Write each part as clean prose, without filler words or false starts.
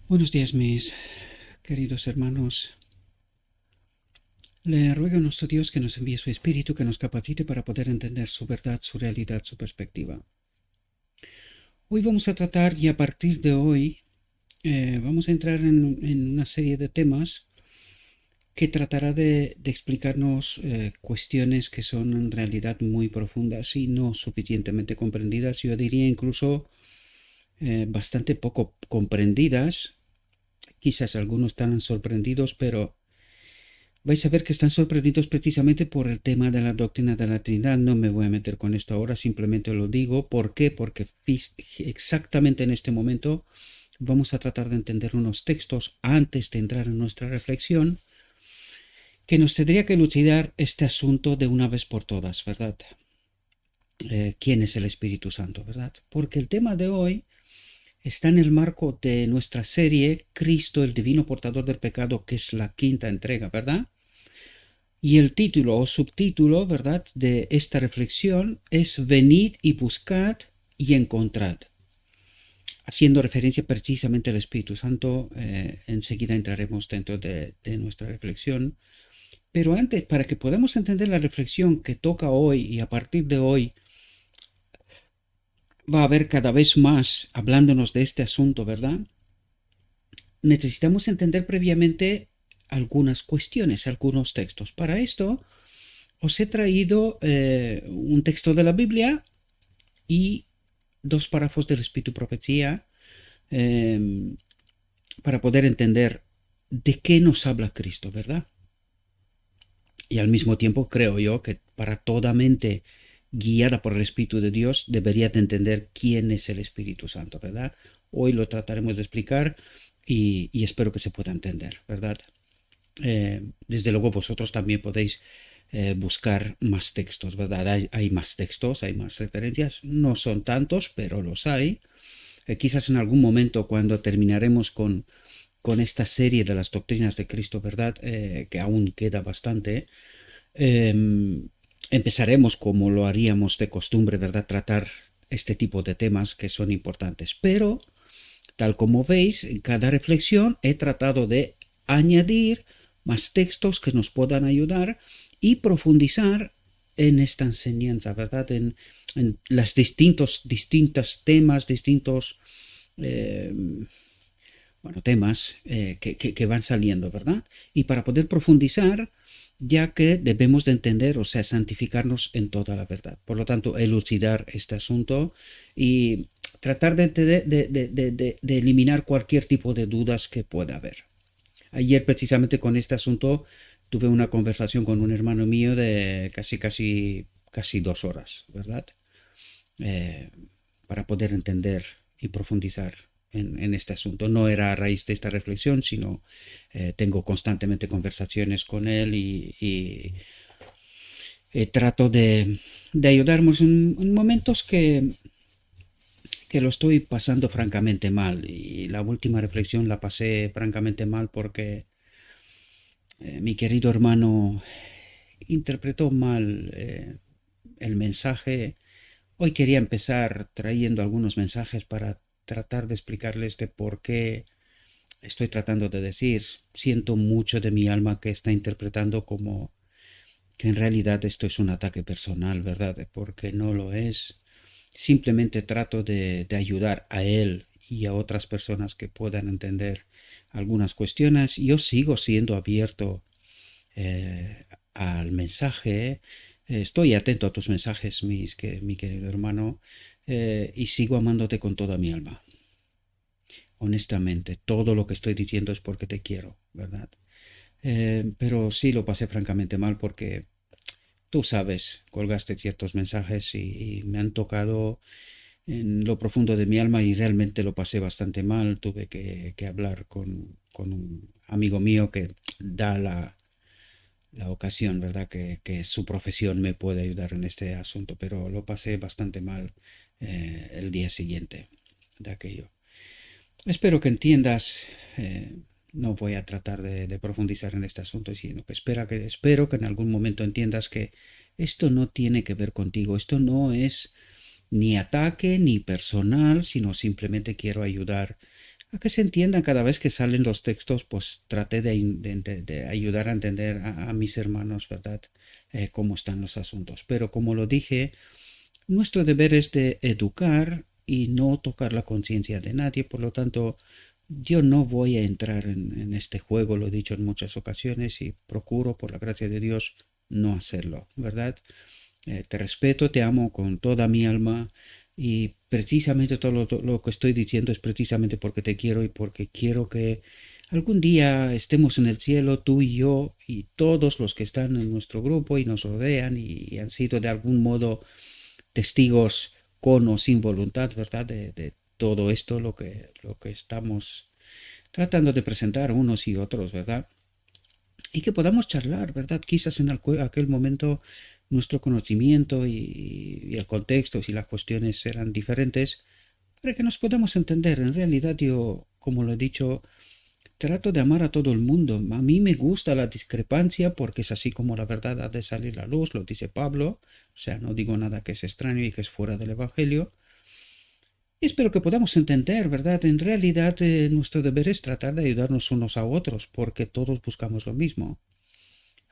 Buenos días, mis queridos hermanos. Le ruego a nuestro Dios que nos envíe su Espíritu, que nos capacite para poder entender su verdad, su realidad, su perspectiva. Hoy vamos a tratar, y a partir de hoy, vamos a entrar en una serie de temas que tratará de explicarnos cuestiones que son en realidad muy profundas y no suficientemente comprendidas. Yo diría incluso bastante poco comprendidas. Quizás algunos están sorprendidos, pero vais a ver que están sorprendidos precisamente por el tema de la doctrina de la Trinidad. No me voy a meter con esto ahora, simplemente lo digo. ¿Por qué? Porque exactamente en este momento vamos a tratar de entender unos textos antes de entrar en nuestra reflexión que nos tendría que elucidar este asunto de una vez por todas, ¿verdad? ¿Quién es el Espíritu Santo, verdad? Porque el tema de hoy está en el marco de nuestra serie Cristo, el Divino Portador del Pecado, que es la quinta entrega, ¿verdad? Y el título o subtítulo, ¿verdad?, de esta reflexión es Venid y buscad y encontrad. Haciendo referencia precisamente al Espíritu Santo, enseguida entraremos dentro de nuestra reflexión. Pero antes, para que podamos entender la reflexión que toca hoy y a partir de hoy va a haber cada vez más hablándonos de este asunto, ¿verdad? Necesitamos entender previamente algunas cuestiones, algunos textos. Para esto, os he traído un texto de la Biblia y dos párrafos del Espíritu Profecía eh, para poder entender de qué nos habla Cristo, ¿verdad? Y al mismo tiempo creo yo que para toda mente guiada por el Espíritu de Dios debería de entender quién es el Espíritu Santo, ¿verdad? Hoy lo trataremos de explicar y espero que se pueda entender, ¿verdad? Desde luego vosotros también podéis buscar más textos, ¿verdad? Hay más textos, hay más referencias, no son tantos, pero los hay. Quizás en algún momento cuando terminaremos con esta serie de las doctrinas de Cristo, ¿verdad? Que aún queda bastante, eh, empezaremos como lo haríamos de costumbre, ¿verdad? Tratar este tipo de temas que son importantes. Pero, tal como veis, en cada reflexión he tratado de añadir más textos que nos puedan ayudar y profundizar en esta enseñanza, ¿verdad? En los distintos temas, distintos eh, bueno, temas que van saliendo, ¿verdad? Y para poder profundizar, ya que debemos de entender, o sea, santificarnos en toda la verdad. Por lo tanto, elucidar este asunto y tratar de eliminar cualquier tipo de dudas que pueda haber. Ayer precisamente con este asunto tuve una conversación con un hermano mío de casi 2 horas, ¿verdad? Eh, para poder entender y profundizar en este asunto. No era a raíz de esta reflexión, sino tengo constantemente conversaciones con él y trato de ayudarnos en momentos que lo estoy pasando francamente mal. Y la última reflexión la pasé francamente mal porque mi querido hermano interpretó mal el mensaje. Hoy quería empezar trayendo algunos mensajes para tratar de explicarles de por qué estoy tratando de decir. Siento mucho de mi alma que está interpretando como que en realidad esto es un ataque personal, ¿verdad? Porque no lo es. Simplemente trato de ayudar a él y a otras personas que puedan entender algunas cuestiones. Yo sigo siendo abierto al mensaje. Estoy atento a tus mensajes, mi querido hermano, y sigo amándote con toda mi alma. Honestamente, todo lo que estoy diciendo es porque te quiero, ¿verdad? Pero sí lo pasé francamente mal porque tú sabes, colgaste ciertos mensajes y me han tocado en lo profundo de mi alma y realmente lo pasé bastante mal. Tuve que hablar con un amigo mío que da la ocasión, ¿verdad? Que su profesión me puede ayudar en este asunto, pero lo pasé bastante mal el día siguiente de aquello. Espero que entiendas, no voy a tratar de profundizar en este asunto, sino que espero que en algún momento entiendas que esto no tiene que ver contigo, esto no es ni ataque ni personal, sino simplemente quiero ayudar a que se entiendan cada vez que salen los textos, pues traté de ayudar a entender a mis hermanos, ¿verdad? Cómo están los asuntos. Pero como lo dije, nuestro deber es de educar y no tocar la conciencia de nadie, por lo tanto, yo no voy a entrar en este juego, lo he dicho en muchas ocasiones y procuro, por la gracia de Dios, no hacerlo, ¿verdad? Te respeto, te amo con toda mi alma y precisamente todo lo que estoy diciendo es precisamente porque te quiero y porque quiero que algún día estemos en el cielo, tú y yo y todos los que están en nuestro grupo y nos rodean y han sido de algún modo testigos con o sin voluntad, ¿verdad? De todo esto, lo que estamos tratando de presentar unos y otros, ¿verdad? Y que podamos charlar, ¿verdad? Quizás en aquel momento nuestro conocimiento y el contexto, si las cuestiones eran diferentes, para que nos podamos entender. En realidad yo, como lo he dicho, trato de amar a todo el mundo. A mí me gusta la discrepancia porque es así como la verdad ha de salir a la luz, lo dice Pablo. O sea, no digo nada que es extraño y que es fuera del Evangelio. Y espero que podamos entender, ¿verdad? En realidad nuestro deber es tratar de ayudarnos unos a otros porque todos buscamos lo mismo.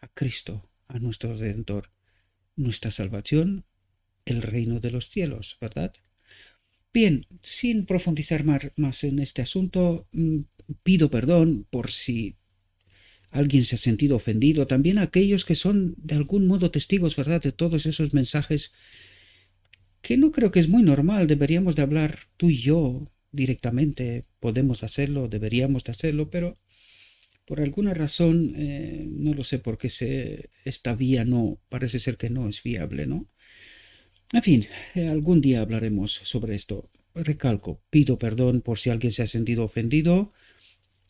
A Cristo, a nuestro Redentor, nuestra salvación, el reino de los cielos, ¿verdad? Bien, sin profundizar más en este asunto, pido perdón por si alguien se ha sentido ofendido, también a aquellos que son de algún modo testigos, ¿verdad?, de todos esos mensajes que no creo que es muy normal. Deberíamos de hablar tú y yo directamente, podemos hacerlo, deberíamos de hacerlo, pero por alguna razón, no lo sé por qué esta vía no, parece ser que no es viable, ¿no? En fin, algún día hablaremos sobre esto. Recalco, pido perdón por si alguien se ha sentido ofendido.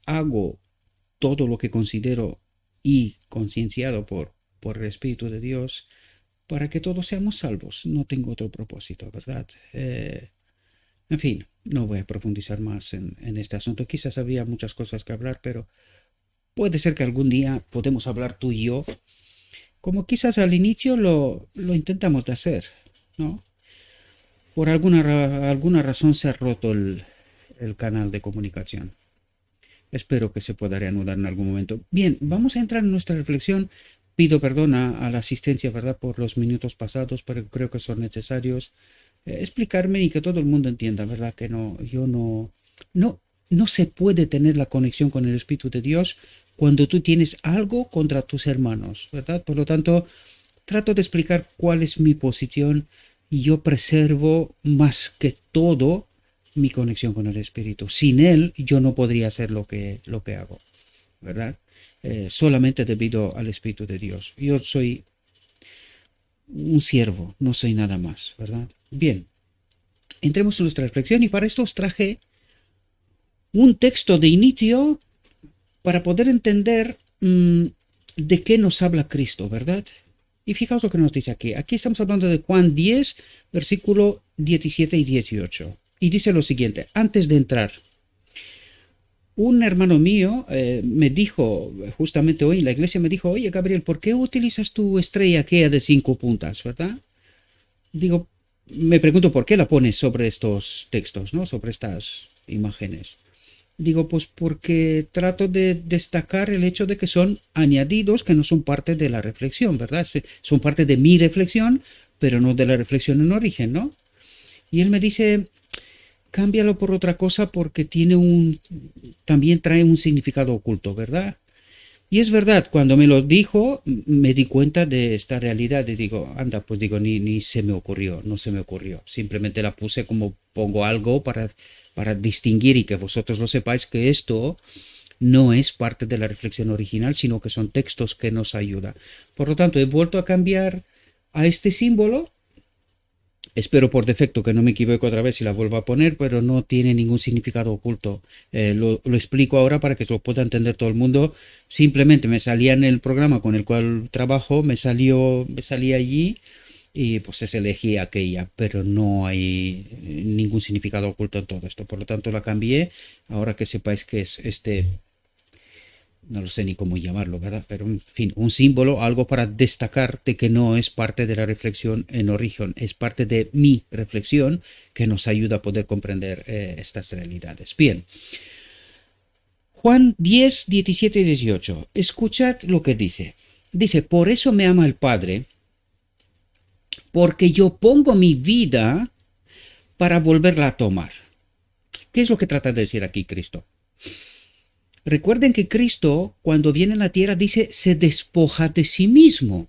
Hago todo lo que considero y concienciado por el Espíritu de Dios para que todos seamos salvos. No tengo otro propósito, ¿verdad? En fin, no voy a profundizar más en este asunto. Quizás había muchas cosas que hablar, pero puede ser que algún día podemos hablar tú y yo, como quizás al inicio lo intentamos de hacer, ¿no? Por alguna razón se ha roto el canal de comunicación. Espero que se pueda reanudar en algún momento. Bien, vamos a entrar en nuestra reflexión. Pido perdón a la asistencia, ¿verdad?, por los minutos pasados, pero creo que son necesarios explicarme y que todo el mundo entienda, ¿verdad? Que no se puede tener la conexión con el Espíritu de Dios cuando tú tienes algo contra tus hermanos, ¿verdad? Por lo tanto, trato de explicar cuál es mi posición y yo preservo más que todo mi conexión con el Espíritu. Sin Él yo no podría hacer lo que hago, ¿verdad? Solamente debido al Espíritu de Dios. Yo soy un siervo, no soy nada más, ¿verdad? Bien, entremos en nuestra reflexión y para esto os traje un texto de inicio para poder entender de qué nos habla Cristo, ¿verdad? Y fijaos lo que nos dice aquí. Aquí estamos hablando de Juan 10, versículo 17 y 18. Y dice lo siguiente, antes de entrar, un hermano mío me dijo, justamente hoy en la iglesia me dijo, oye Gabriel, ¿por qué utilizas tu estrella aquella de 5 puntas, verdad? Digo, me pregunto por qué la pones sobre estos textos, ¿no? Sobre estas imágenes. Digo, pues porque trato de destacar el hecho de que son añadidos que no son parte de la reflexión, ¿verdad? Son parte de mi reflexión, pero no de la reflexión en origen, ¿no? Y él me dice, cámbialo por otra cosa porque también trae un significado oculto, ¿verdad? Y es verdad, cuando me lo dijo, me di cuenta de esta realidad y digo, anda, pues digo, ni se me ocurrió, no se me ocurrió. Simplemente la puse como pongo algo para distinguir y que vosotros lo sepáis que esto no es parte de la reflexión original, sino que son textos que nos ayudan. Por lo tanto, he vuelto a cambiar a este símbolo. Espero por defecto que no me equivoque otra vez y la vuelva a poner, pero no tiene ningún significado oculto. Lo explico ahora para que lo pueda entender todo el mundo. Simplemente me salía en el programa con el cual trabajo, me salía allí y pues se elegía aquella, pero no hay ningún significado oculto en todo esto. Por lo tanto la cambié, ahora que sepáis que es no lo sé ni cómo llamarlo, ¿verdad? Pero en fin, un símbolo, algo para destacar de que no es parte de la reflexión en origen, es parte de mi reflexión que nos ayuda a poder comprender estas realidades. Bien, Juan 10, 17 y 18. Escuchad lo que dice. Dice, por eso me ama el Padre, porque yo pongo mi vida para volverla a tomar. ¿Qué es lo que trata de decir aquí Cristo? Recuerden que Cristo, cuando viene a la tierra, dice, se despoja de sí mismo.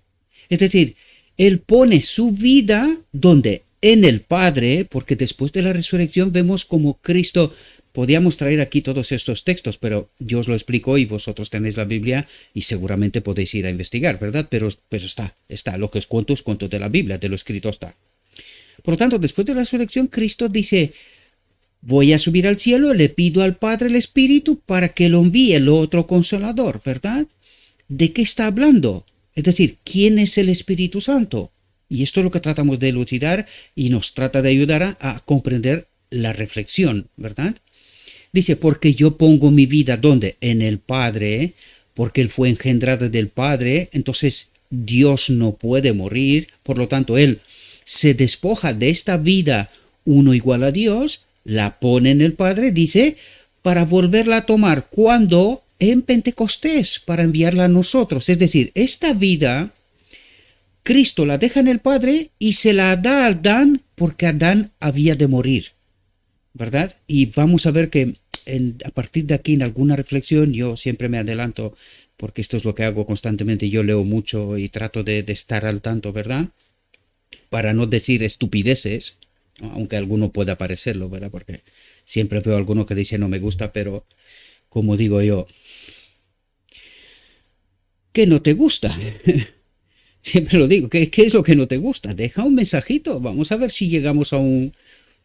Es decir, Él pone su vida donde en el Padre, porque después de la resurrección vemos como Cristo, podíamos traer aquí todos estos textos, pero yo os lo explico y vosotros tenéis la Biblia y seguramente podéis ir a investigar, ¿verdad? Pero está, lo que os cuento de la Biblia, de lo escrito está. Por lo tanto, después de la resurrección, Cristo dice, voy a subir al cielo, le pido al Padre el Espíritu para que lo envíe el otro consolador, ¿verdad? ¿De qué está hablando? Es decir, ¿quién es el Espíritu Santo? Y esto es lo que tratamos de elucidar y nos trata de ayudar a comprender la reflexión, ¿verdad? Dice, porque yo pongo mi vida, ¿dónde? En el Padre, porque Él fue engendrado del Padre, entonces Dios no puede morir, por lo tanto Él se despoja de esta vida uno igual a Dios, la pone en el Padre, dice, para volverla a tomar cuando en Pentecostés, para enviarla a nosotros. Es decir, esta vida, Cristo la deja en el Padre y se la da a Adán porque Adán había de morir, ¿verdad? Y vamos a ver que a partir de aquí en alguna reflexión, yo siempre me adelanto porque esto es lo que hago constantemente, yo leo mucho y trato de estar al tanto, ¿verdad? Para no decir estupideces, ¿no? Aunque alguno pueda parecerlo, ¿verdad? Porque siempre veo a alguno que dice no me gusta, pero como digo yo, ¿qué no te gusta? Siempre lo digo, ¿qué es lo que no te gusta? Deja un mensajito, vamos a ver si llegamos a un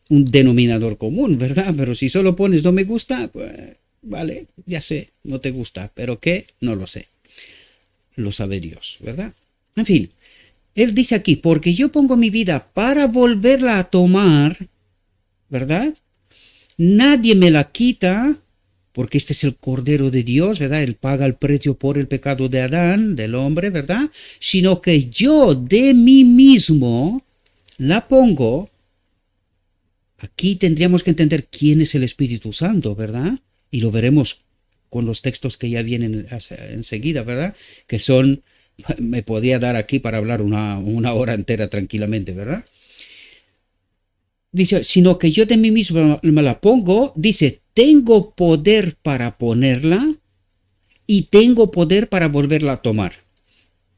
denominador común, ¿verdad? Pero si solo pones no me gusta, pues vale, ya sé, no te gusta, pero ¿qué? No lo sé. Lo sabe Dios, ¿verdad? En fin, Él dice aquí, porque yo pongo mi vida para volverla a tomar, ¿verdad? Nadie me la quita, porque este es el Cordero de Dios, ¿verdad? Él paga el precio por el pecado de Adán, del hombre, ¿verdad? Sino que yo de mí mismo la pongo. Aquí tendríamos que entender quién es el Espíritu Santo, ¿verdad? Y lo veremos con los textos que ya vienen enseguida, ¿verdad? Que son, me podía dar aquí para hablar una hora entera tranquilamente, ¿verdad? Dice, sino que yo de mí mismo me la pongo, dice, tengo poder para ponerla y tengo poder para volverla a tomar.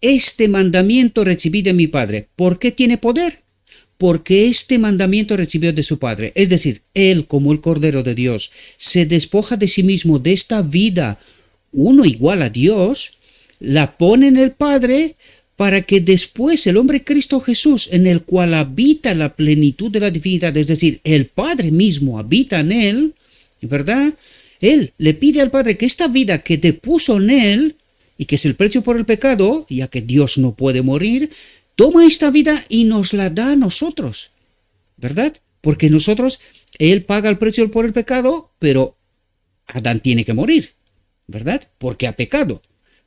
Este mandamiento recibí de mi Padre. ¿Por qué tiene poder? Porque este mandamiento recibió de su Padre. Es decir, Él, como el Cordero de Dios, se despoja de sí mismo, de esta vida, uno igual a Dios, la pone en el Padre para que después el hombre Cristo Jesús, en el cual habita la plenitud de la divinidad, es decir, el Padre mismo habita en Él, ¿verdad? Él le pide al Padre que esta vida que depuso en Él, y que es el precio por el pecado, ya que Dios no puede morir, toma esta vida y nos la da a nosotros, ¿verdad? Porque nosotros, Él paga el precio por el pecado, pero Adán tiene que morir, ¿verdad? Porque ha pecado.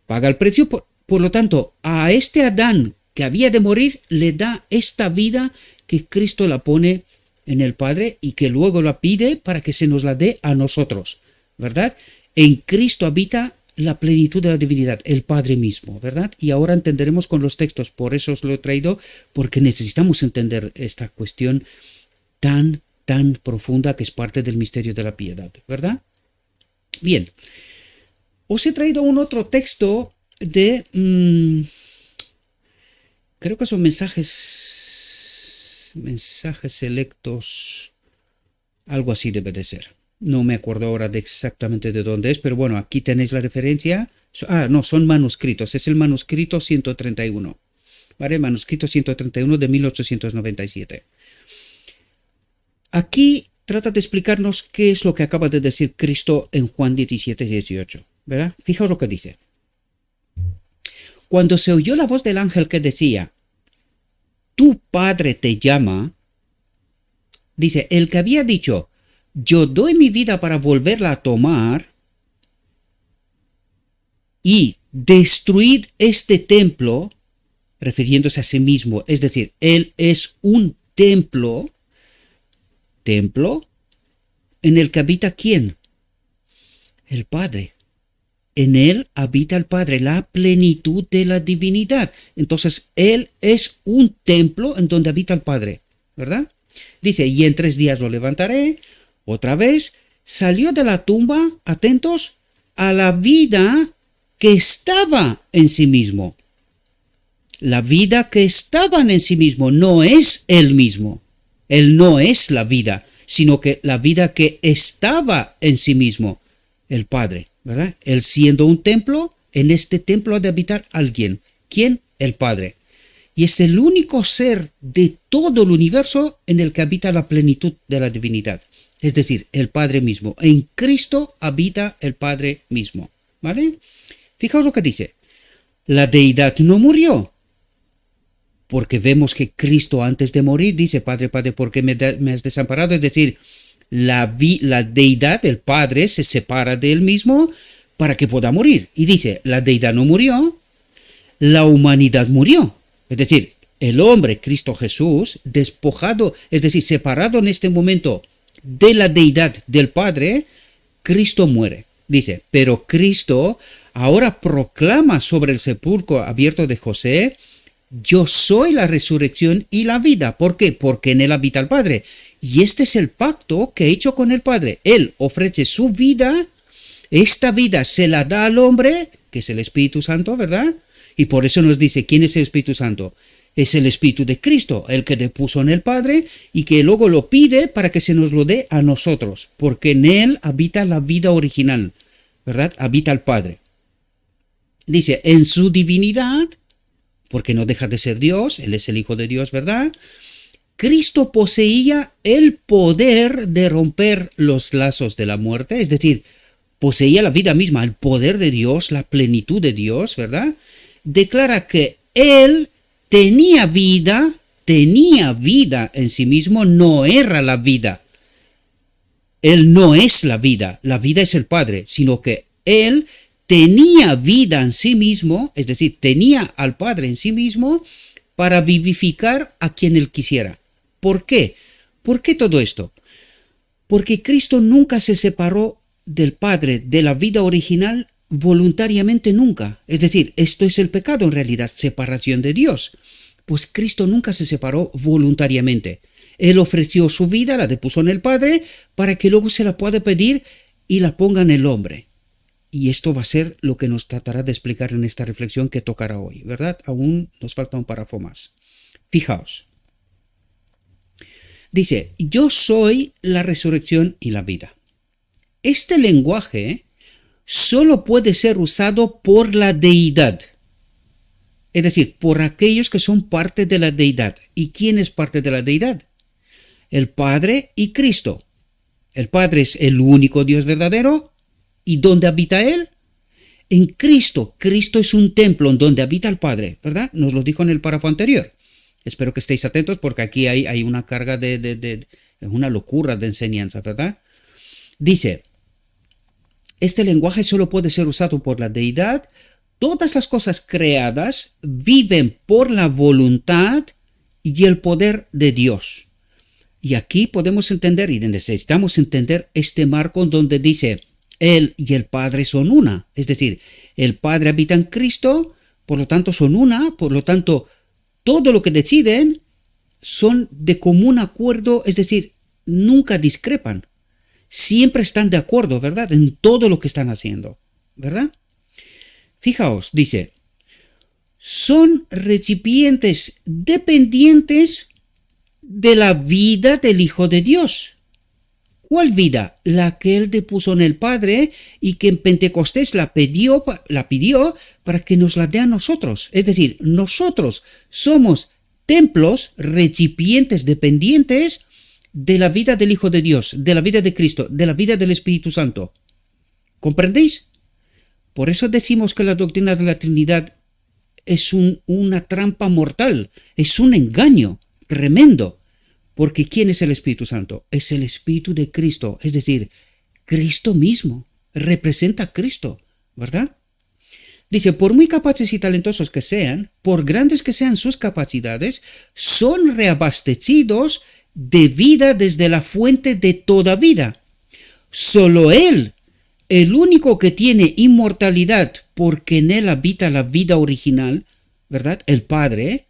Paga el precio, por lo tanto, a este Adán que había de morir, le da esta vida que Cristo la pone en el Padre y que luego la pide para que se nos la dé a nosotros, ¿verdad? En Cristo habita la plenitud de la divinidad, el Padre mismo, ¿verdad? Y ahora entenderemos con los textos, por eso os lo he traído, porque necesitamos entender esta cuestión tan profunda que es parte del misterio de la piedad, ¿verdad? Bien, os he traído un otro texto de, creo que son mensajes selectos, algo así debe de ser. No me acuerdo ahora de exactamente de dónde es, pero bueno, aquí tenéis la referencia. No, son manuscritos. Es el manuscrito 131. ¿Vale? Manuscrito 131 de 1897. Aquí trata de explicarnos qué es lo que acaba de decir Cristo en Juan 17, 18. ¿Verdad? Fijaos lo que dice. Cuando se oyó la voz del ángel que decía, tu Padre te llama, dice, el que había dicho, yo doy mi vida para volverla a tomar y destruid este templo, refiriéndose a sí mismo, es decir, Él es un templo en el que habita ¿quién? El Padre, en Él habita el Padre, la plenitud de la divinidad. Entonces, Él es un templo en donde habita el Padre, ¿verdad? Dice, y en 3 días lo levantaré. Otra vez, salió de la tumba, atentos, a la vida que estaba en sí mismo. La vida que estaba en sí mismo no es Él mismo. Él no es la vida, sino que la vida que estaba en sí mismo, el Padre, ¿verdad? Él siendo un templo, en este templo ha de habitar alguien. ¿Quién? El Padre. Y es el único ser de todo el universo en el que habita la plenitud de la divinidad. Es decir, el Padre mismo. En Cristo habita el Padre mismo. ¿Vale? Fijaos lo que dice. La deidad no murió. Porque vemos que Cristo antes de morir dice, Padre, Padre, ¿por qué me has desamparado? Es decir, la deidad, el Padre, se separa de él mismo para que pueda morir. Y dice, la deidad no murió, la humanidad murió. Es decir, el hombre, Cristo Jesús, despojado, es decir, separado en este momento de la deidad del Padre, Cristo muere. Dice, pero Cristo ahora proclama sobre el sepulcro abierto de José, yo soy la resurrección y la vida. ¿Por qué? Porque en él habita el Padre. Y este es el pacto que he hecho con el Padre. Él ofrece su vida, esta vida se la da al hombre, que es el Espíritu Santo, ¿verdad? Y por eso nos dice, ¿quién es el Espíritu Santo? Es el Espíritu de Cristo, el que depuso en el Padre y que luego lo pide para que se nos lo dé a nosotros, porque en él habita la vida original, ¿verdad? Habita el Padre. Dice, en su divinidad, porque no deja de ser Dios, él es el Hijo de Dios, ¿verdad? Cristo poseía el poder de romper los lazos de la muerte, es decir, poseía la vida misma, el poder de Dios, la plenitud de Dios, ¿verdad? Declara que él tenía vida en sí mismo, no era la vida. Él no es la vida es el Padre, sino que él tenía vida en sí mismo, es decir, tenía al Padre en sí mismo para vivificar a quien él quisiera. ¿Por qué? ¿Por qué todo esto? Porque Cristo nunca se separó del Padre, de la vida original, voluntariamente nunca. Es decir, esto es el pecado en realidad, separación de Dios. Pues Cristo nunca se separó voluntariamente. Él ofreció su vida, la depuso en el Padre, para que luego se la pueda pedir y la ponga en el hombre. Y esto va a ser lo que nos tratará de explicar en esta reflexión que tocará hoy, ¿verdad? Aún nos falta un párrafo más. Fijaos. Dice, yo soy la resurrección y la vida. Este lenguaje solo puede ser usado por la deidad. Es decir, por aquellos que son parte de la deidad. ¿Y quién es parte de la deidad? El Padre y Cristo. El Padre es el único Dios verdadero. ¿Y dónde habita Él? En Cristo. Cristo es un templo en donde habita el Padre, ¿verdad? Nos lo dijo en el párrafo anterior. Espero que estéis atentos porque aquí hay una carga una locura de enseñanza, ¿verdad? Dice, este lenguaje solo puede ser usado por la deidad. Todas las cosas creadas viven por la voluntad y el poder de Dios. Y aquí podemos entender y necesitamos entender este marco en donde dice, Él y el Padre son una. Es decir, el Padre habita en Cristo, por lo tanto son una, por lo tanto todo lo que deciden son de común acuerdo, es decir, nunca discrepan. Siempre están de acuerdo, ¿verdad? En todo lo que están haciendo, ¿verdad? Fijaos, dice, son recipientes dependientes de la vida del Hijo de Dios. ¿Cuál vida? La que Él depuso en el Padre y que en Pentecostés la pidió para que nos la dé a nosotros. Es decir, nosotros somos templos, recipientes dependientes de la vida del Hijo de Dios, de la vida de Cristo, de la vida del Espíritu Santo. ¿Comprendéis? Por eso decimos que la doctrina de la Trinidad es una trampa mortal, es un engaño tremendo. Porque ¿quién es el Espíritu Santo? Es el Espíritu de Cristo, es decir, Cristo mismo, representa a Cristo, ¿verdad? Dice, por muy capaces y talentosos que sean, por grandes que sean sus capacidades, son reabastecidos de vida desde la fuente de toda vida. Solo Él el único que tiene inmortalidad porque en él habita la vida original, ¿verdad? El Padre,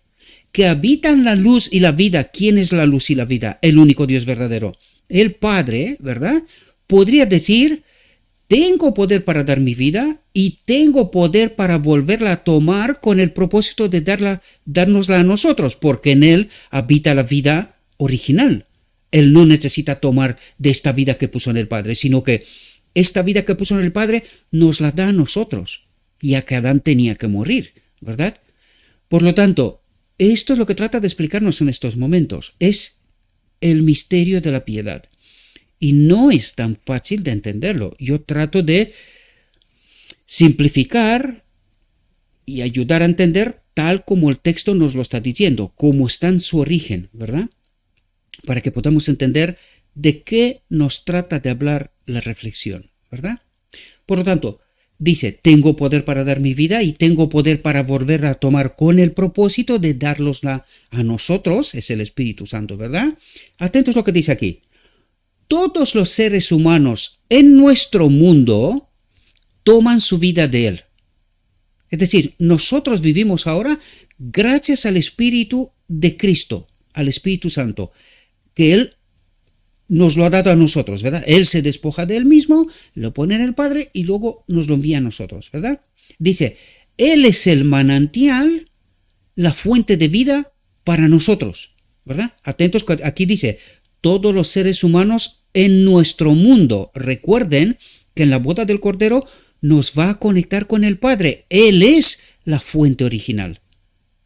que habita en la luz y la vida. ¿Quién es la luz y la vida? El único Dios verdadero. El Padre, ¿verdad? Podría decir, tengo poder para dar mi vida y tengo poder para volverla a tomar con el propósito de dárnosla a nosotros, porque en él habita la vida original. Él no necesita tomar de esta vida que puso en el Padre, sino que esta vida que puso en el Padre nos la da a nosotros, ya que Adán tenía que morir, ¿verdad? Por lo tanto, esto es lo que trata de explicarnos en estos momentos. Es el misterio de la piedad. Y no es tan fácil de entenderlo. Yo trato de simplificar y ayudar a entender tal como el texto nos lo está diciendo, cómo está en su origen, ¿verdad? Para que podamos entender de qué nos trata de hablar la reflexión, ¿verdad? Por lo tanto, dice, tengo poder para dar mi vida y tengo poder para volverla a tomar con el propósito de dárnosla a nosotros, es el Espíritu Santo, ¿verdad? Atentos a lo que dice aquí. Todos los seres humanos en nuestro mundo toman su vida de Él. Es decir, nosotros vivimos ahora gracias al Espíritu de Cristo, al Espíritu Santo, que Él nos lo ha dado a nosotros, ¿verdad? Él se despoja de Él mismo, lo pone en el Padre y luego nos lo envía a nosotros, ¿verdad? Dice, Él es el manantial, la fuente de vida para nosotros, ¿verdad? Atentos, aquí dice, todos los seres humanos en nuestro mundo. Recuerden que en la boda del Cordero nos va a conectar con el Padre. Él es la fuente original,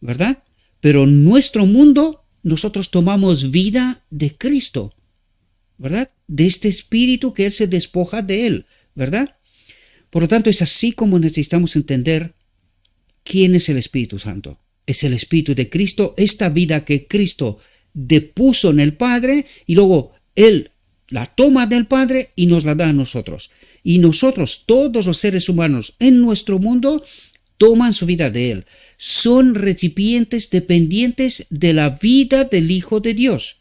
¿verdad? Pero en nuestro mundo nosotros tomamos vida de Cristo, ¿verdad? De este Espíritu que Él se despoja de Él, ¿verdad? Por lo tanto, es así como necesitamos entender quién es el Espíritu Santo. Es el Espíritu de Cristo, esta vida que Cristo depuso en el Padre y luego Él la toma del Padre y nos la da a nosotros. Y nosotros, todos los seres humanos en nuestro mundo, toman su vida de Él. Son recipientes dependientes de la vida del Hijo de Dios,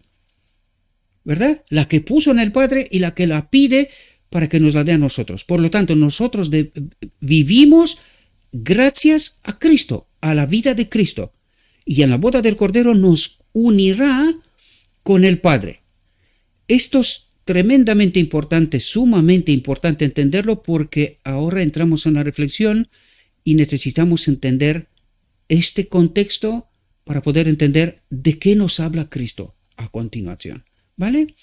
¿verdad? La que puso en el Padre y la que la pide para que nos la dé a nosotros. Por lo tanto, nosotros vivimos gracias a Cristo, a la vida de Cristo. Y en la boda del Cordero nos unirá con el Padre. Esto es tremendamente importante, sumamente importante entenderlo, porque ahora entramos en la reflexión y necesitamos entender este contexto para poder entender de qué nos habla Cristo a continuación, ¿vale?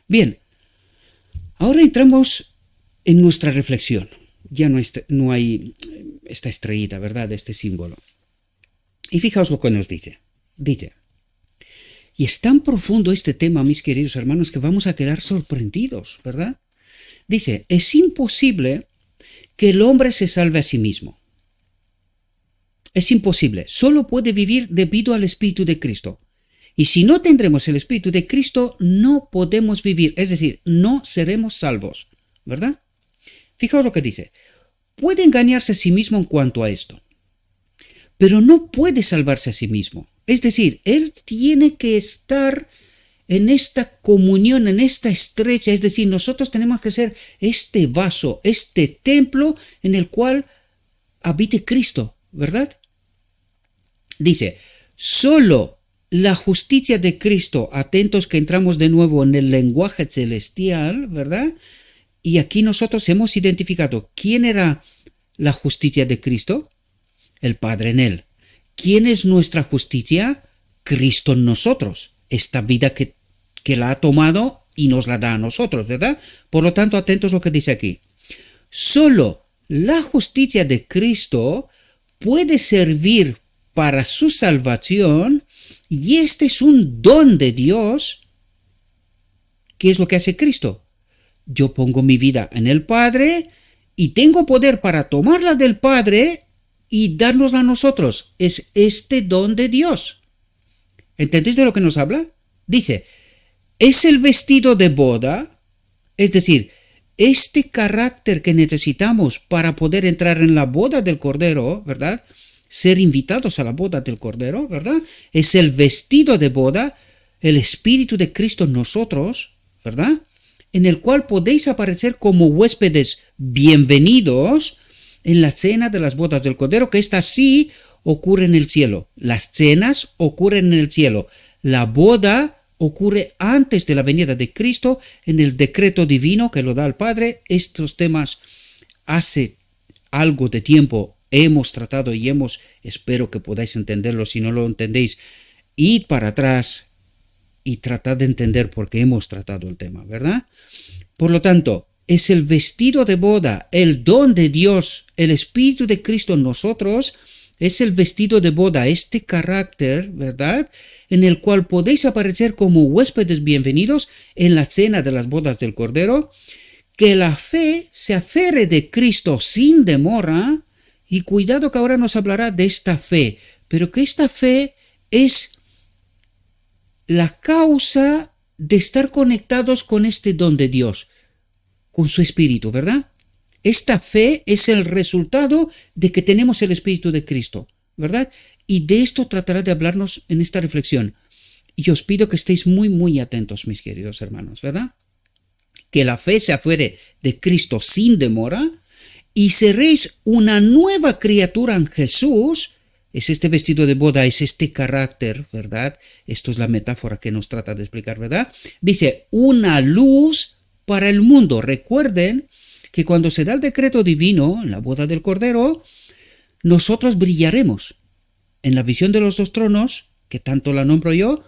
Bien, ahora entramos en nuestra reflexión. Ya no hay esta estrellita, ¿verdad? Este símbolo. Y fijaos lo que nos dice. Dice, y es tan profundo este tema, mis queridos hermanos, que vamos a quedar sorprendidos, ¿verdad? Dice, es imposible que el hombre se salve a sí mismo. Es imposible. Solo puede vivir debido al Espíritu de Cristo. Y si no tendremos el Espíritu de Cristo, no podemos vivir. Es decir, no seremos salvos, ¿verdad? Fijaos lo que dice. Puede engañarse a sí mismo en cuanto a esto, pero no puede salvarse a sí mismo. Es decir, él tiene que estar en esta comunión, en esta estrecha, es decir, nosotros tenemos que ser este vaso, este templo en el cual habite Cristo, ¿verdad? Dice, solo la justicia de Cristo, atentos que entramos de nuevo en el lenguaje celestial, ¿verdad? Y aquí nosotros hemos identificado quién era la justicia de Cristo, el Padre en él. ¿Quién es nuestra justicia? Cristo en nosotros. Esta vida que la ha tomado y nos la da a nosotros, ¿verdad? Por lo tanto, atentos a lo que dice aquí. Solo la justicia de Cristo puede servir para su salvación y este es un don de Dios. ¿Qué es lo que hace Cristo? Yo pongo mi vida en el Padre y tengo poder para tomarla del Padre y dárnosla a nosotros. Es este don de Dios. ¿Entendéis de lo que nos habla? Dice, es el vestido de boda, es decir, este carácter que necesitamos para poder entrar en la boda del Cordero, ¿verdad? Ser invitados a la boda del Cordero, ¿verdad? Es el vestido de boda, el Espíritu de Cristo en nosotros, ¿verdad? en el cual podéis aparecer como huéspedes bienvenidos en la cena de las bodas del Cordero, que esta sí ocurre en el cielo. Las cenas ocurren en el cielo. La boda ocurre antes de la venida de Cristo en el decreto divino que lo da el Padre. Estos temas hace algo de tiempo hemos tratado y espero que podáis entenderlo. Si no lo entendéis, id para atrás y tratad de entender por qué hemos tratado el tema, ¿verdad? Por lo tanto, es el vestido de boda, el don de Dios, el Espíritu de Cristo en nosotros, es el vestido de boda, este carácter, ¿verdad?, en el cual podéis aparecer como huéspedes bienvenidos en la cena de las bodas del Cordero, que la fe se aferre de Cristo sin demora, y cuidado que ahora nos hablará de esta fe, pero que esta fe es la causa de estar conectados con este don de Dios, con su Espíritu, ¿verdad? Esta fe es el resultado de que tenemos el Espíritu de Cristo, ¿verdad? Y de esto tratará de hablarnos en esta reflexión. Y os pido que estéis muy, muy atentos, mis queridos hermanos, ¿verdad? Que la fe se afuere de Cristo sin demora y seréis una nueva criatura en Jesús. Es este vestido de boda, es este carácter, ¿verdad? Esto es la metáfora que nos trata de explicar, ¿verdad? Dice, una luz para el mundo. Recuerden que cuando se da el decreto divino, en la boda del Cordero, nosotros brillaremos. En la visión de los dos tronos, que tanto la nombro yo,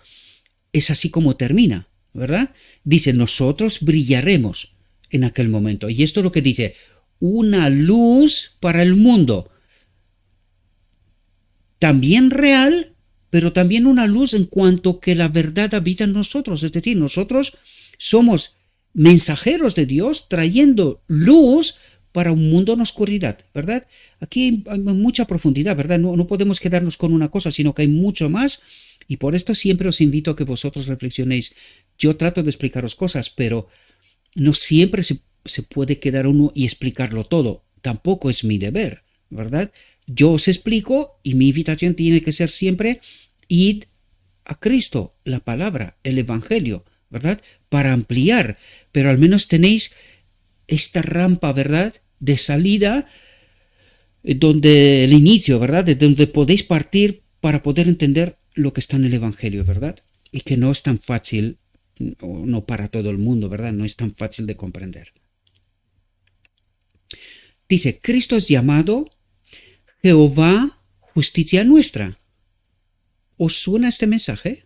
es así como termina, ¿verdad? Dice, nosotros brillaremos en aquel momento. Y esto es lo que dice, una luz para el mundo. También real, pero también una luz en cuanto que la verdad habita en nosotros. Es decir, nosotros somos mensajeros de Dios trayendo luz para un mundo en oscuridad, ¿verdad? Aquí hay mucha profundidad, ¿verdad? No podemos quedarnos con una cosa, sino que hay mucho más, y por esto siempre os invito a que vosotros reflexionéis. Yo trato de explicaros cosas, pero no siempre se puede quedar uno y explicarlo todo. Tampoco es mi deber, ¿verdad? Yo os explico y mi invitación tiene que ser siempre id a Cristo, la palabra, el Evangelio, ¿verdad? Para ampliar, pero al menos tenéis esta rampa, ¿verdad?, de salida, donde el inicio, ¿verdad?, de donde podéis partir para poder entender lo que está en el Evangelio, ¿verdad? Y que no es tan fácil, o no para todo el mundo, ¿verdad? No es tan fácil de comprender. Dice, Cristo es llamado Jehová, justicia nuestra. ¿Os suena este mensaje?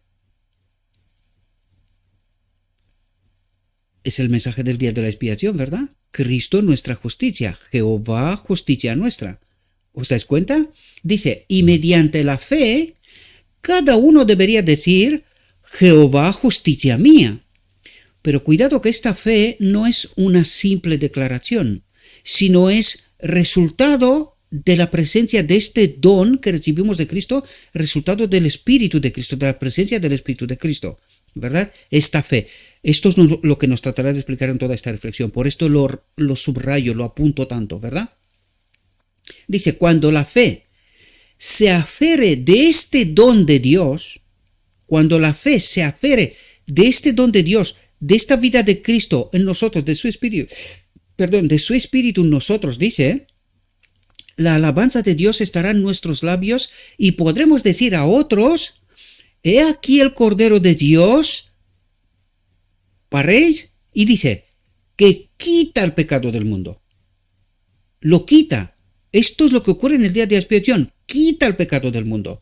Es el mensaje del día de la expiación, ¿verdad? Cristo nuestra justicia, Jehová justicia nuestra. ¿Os dais cuenta? Dice, y mediante la fe, cada uno debería decir, Jehová justicia mía. Pero cuidado que esta fe no es una simple declaración, sino es resultado de la presencia de este don que recibimos de Cristo, resultado del Espíritu de Cristo, de la presencia del Espíritu de Cristo, ¿verdad? Esta fe. Esto es lo que nos tratará de explicar en toda esta reflexión. Por esto lo subrayo, lo apunto tanto, ¿verdad? Dice, cuando la fe se aferre de este don de Dios, cuando la fe se aferre de este don de Dios, de esta vida de Cristo en nosotros, de su Espíritu en nosotros, dice, la alabanza de Dios estará en nuestros labios y podremos decir a otros, he aquí el Cordero de Dios, paréis, y dice, que quita el pecado del mundo. Lo quita. Esto es lo que ocurre en el día de expiación. Quita el pecado del mundo.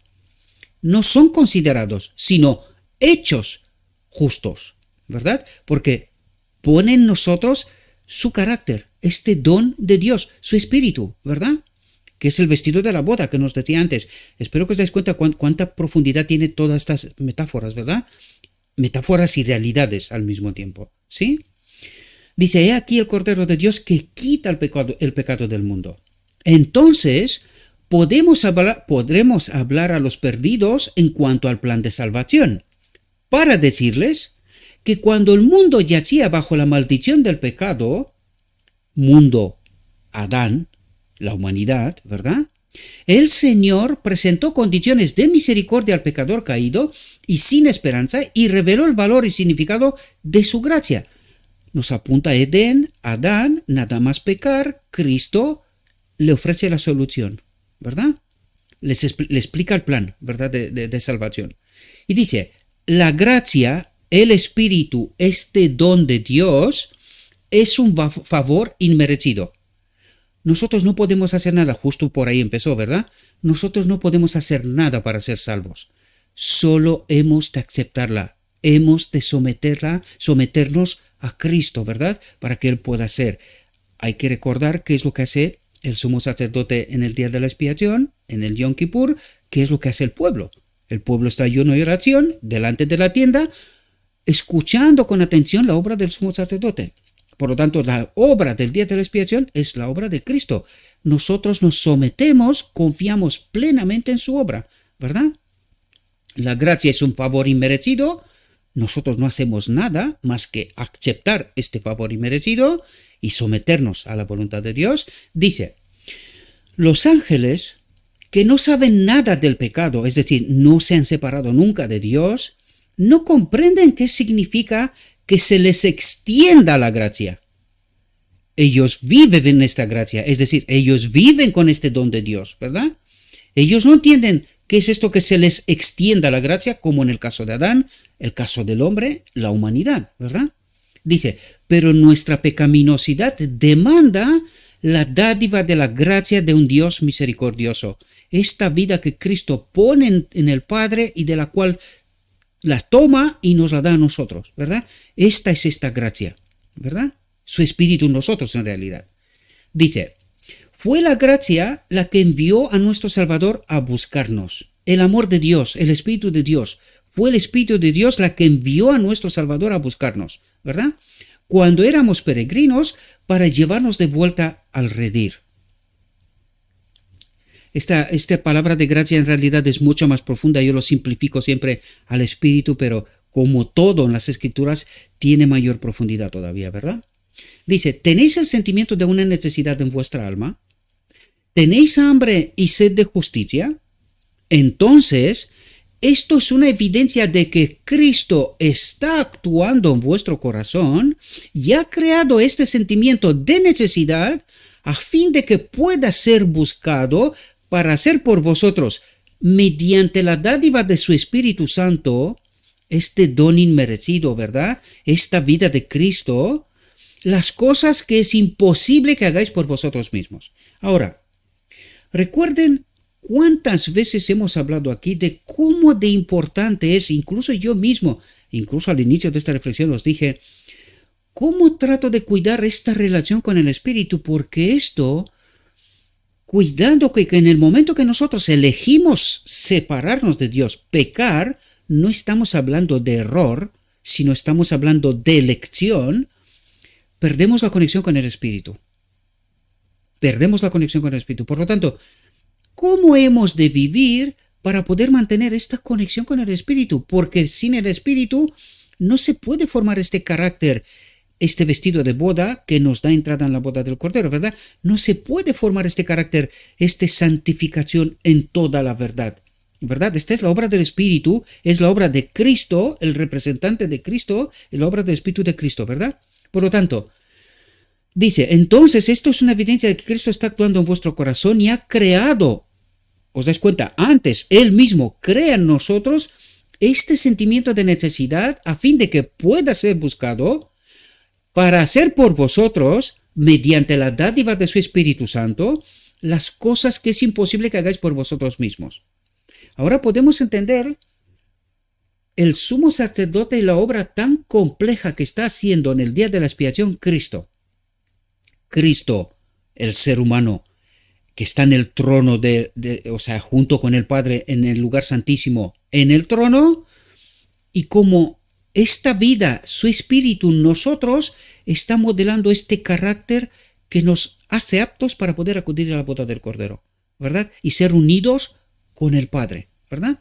No son considerados, sino hechos justos, ¿verdad? Porque pone en nosotros su carácter, este don de Dios, su Espíritu, ¿verdad? Que es el vestido de la boda que nos decía antes. Espero que os dais cuenta cuánta profundidad tiene todas estas metáforas, ¿verdad? Metáforas y realidades al mismo tiempo, ¿sí? Dice, he aquí el Cordero de Dios que quita el pecado del mundo. Entonces, podremos hablar a los perdidos en cuanto al plan de salvación, para decirles que cuando el mundo yacía bajo la maldición del pecado, mundo, Adán, la humanidad, ¿verdad? El Señor presentó condiciones de misericordia al pecador caído y sin esperanza y reveló el valor y significado de su gracia. nos apunta a Edén, Adán, nada más pecar, Cristo le ofrece la solución, ¿verdad? Le explica el plan, ¿verdad? De salvación. Y dice, la gracia, el Espíritu, este don de Dios, es un favor inmerecido. Nosotros no podemos hacer nada, justo por ahí empezó, ¿verdad? Nosotros no podemos hacer nada para ser salvos. Solo hemos de aceptarla, hemos de someternos a Cristo, ¿verdad? Para que Él pueda ser. Hay que recordar qué es lo que hace el sumo sacerdote en el día de la expiación, en el Yom Kippur, qué es lo que hace el pueblo. El pueblo está en ayuno y oración delante de la tienda, escuchando con atención la obra del sumo sacerdote. Por lo tanto, la obra del día de la expiación es la obra de Cristo. Nosotros nos sometemos, confiamos plenamente en su obra, ¿verdad? La gracia es un favor inmerecido. Nosotros no hacemos nada más que aceptar este favor inmerecido y someternos a la voluntad de Dios. Dice, los ángeles que no saben nada del pecado, es decir, no se han separado nunca de Dios, no comprenden qué significa que se les extienda la gracia. Ellos viven en esta gracia, es decir, ellos viven con este don de Dios, ¿verdad? Ellos no entienden qué es esto que se les extienda la gracia, como en el caso de Adán, el caso del hombre, la humanidad, ¿verdad? Dice, pero nuestra pecaminosidad demanda la dádiva de la gracia de un Dios misericordioso. Esta vida que Cristo pone en el Padre y de la cual la toma y nos la da a nosotros, ¿verdad? Esta es esta gracia, ¿verdad? Su Espíritu en nosotros en realidad. Dice, fue la gracia la que envió a nuestro Salvador a buscarnos. El amor de Dios, el Espíritu de Dios, fue el Espíritu de Dios la que envió a nuestro Salvador a buscarnos, ¿verdad? Cuando éramos peregrinos para llevarnos de vuelta al redil. Esta palabra de gracia en realidad es mucho más profunda. Yo lo simplifico siempre al Espíritu, pero como todo en las Escrituras, tiene mayor profundidad todavía, ¿verdad? Dice, ¿tenéis el sentimiento de una necesidad en vuestra alma? ¿Tenéis hambre y sed de justicia? Entonces, esto es una evidencia de que Cristo está actuando en vuestro corazón y ha creado este sentimiento de necesidad a fin de que pueda ser buscado para hacer por vosotros, mediante la dádiva de su Espíritu Santo, este don inmerecido, ¿verdad? Esta vida de Cristo, las cosas que es imposible que hagáis por vosotros mismos. Ahora, recuerden cuántas veces hemos hablado aquí de cómo de importante es, incluso yo mismo, incluso al inicio de esta reflexión os dije, cómo trato de cuidar esta relación con el Espíritu, porque esto, cuidando que en el momento que nosotros elegimos separarnos de Dios, pecar, no estamos hablando de error, sino estamos hablando de elección, perdemos la conexión con el Espíritu. Perdemos la conexión con el Espíritu. Por lo tanto, ¿cómo hemos de vivir para poder mantener esta conexión con el Espíritu? Porque sin el Espíritu no se puede formar este carácter, este vestido de boda que nos da entrada en la boda del Cordero, ¿verdad? No se puede formar este carácter, esta santificación en toda la verdad, ¿verdad? Esta es la obra del Espíritu, es la obra de Cristo, el representante de Cristo, es la obra del Espíritu de Cristo, ¿verdad? Por lo tanto, dice, entonces esto es una evidencia de que Cristo está actuando en vuestro corazón y ha creado, os dais cuenta, antes Él mismo crea en nosotros este sentimiento de necesidad a fin de que pueda ser buscado para hacer por vosotros, mediante la dádiva de su Espíritu Santo, las cosas que es imposible que hagáis por vosotros mismos. Ahora podemos entender el sumo sacerdote y la obra tan compleja que está haciendo en el día de la expiación Cristo. Cristo, el ser humano, que está en el trono, junto con el Padre en el lugar santísimo, en el trono, y como esta vida, su Espíritu, nosotros, está modelando este carácter que nos hace aptos para poder acudir a la boda del Cordero, ¿verdad? Y ser unidos con el Padre, ¿verdad?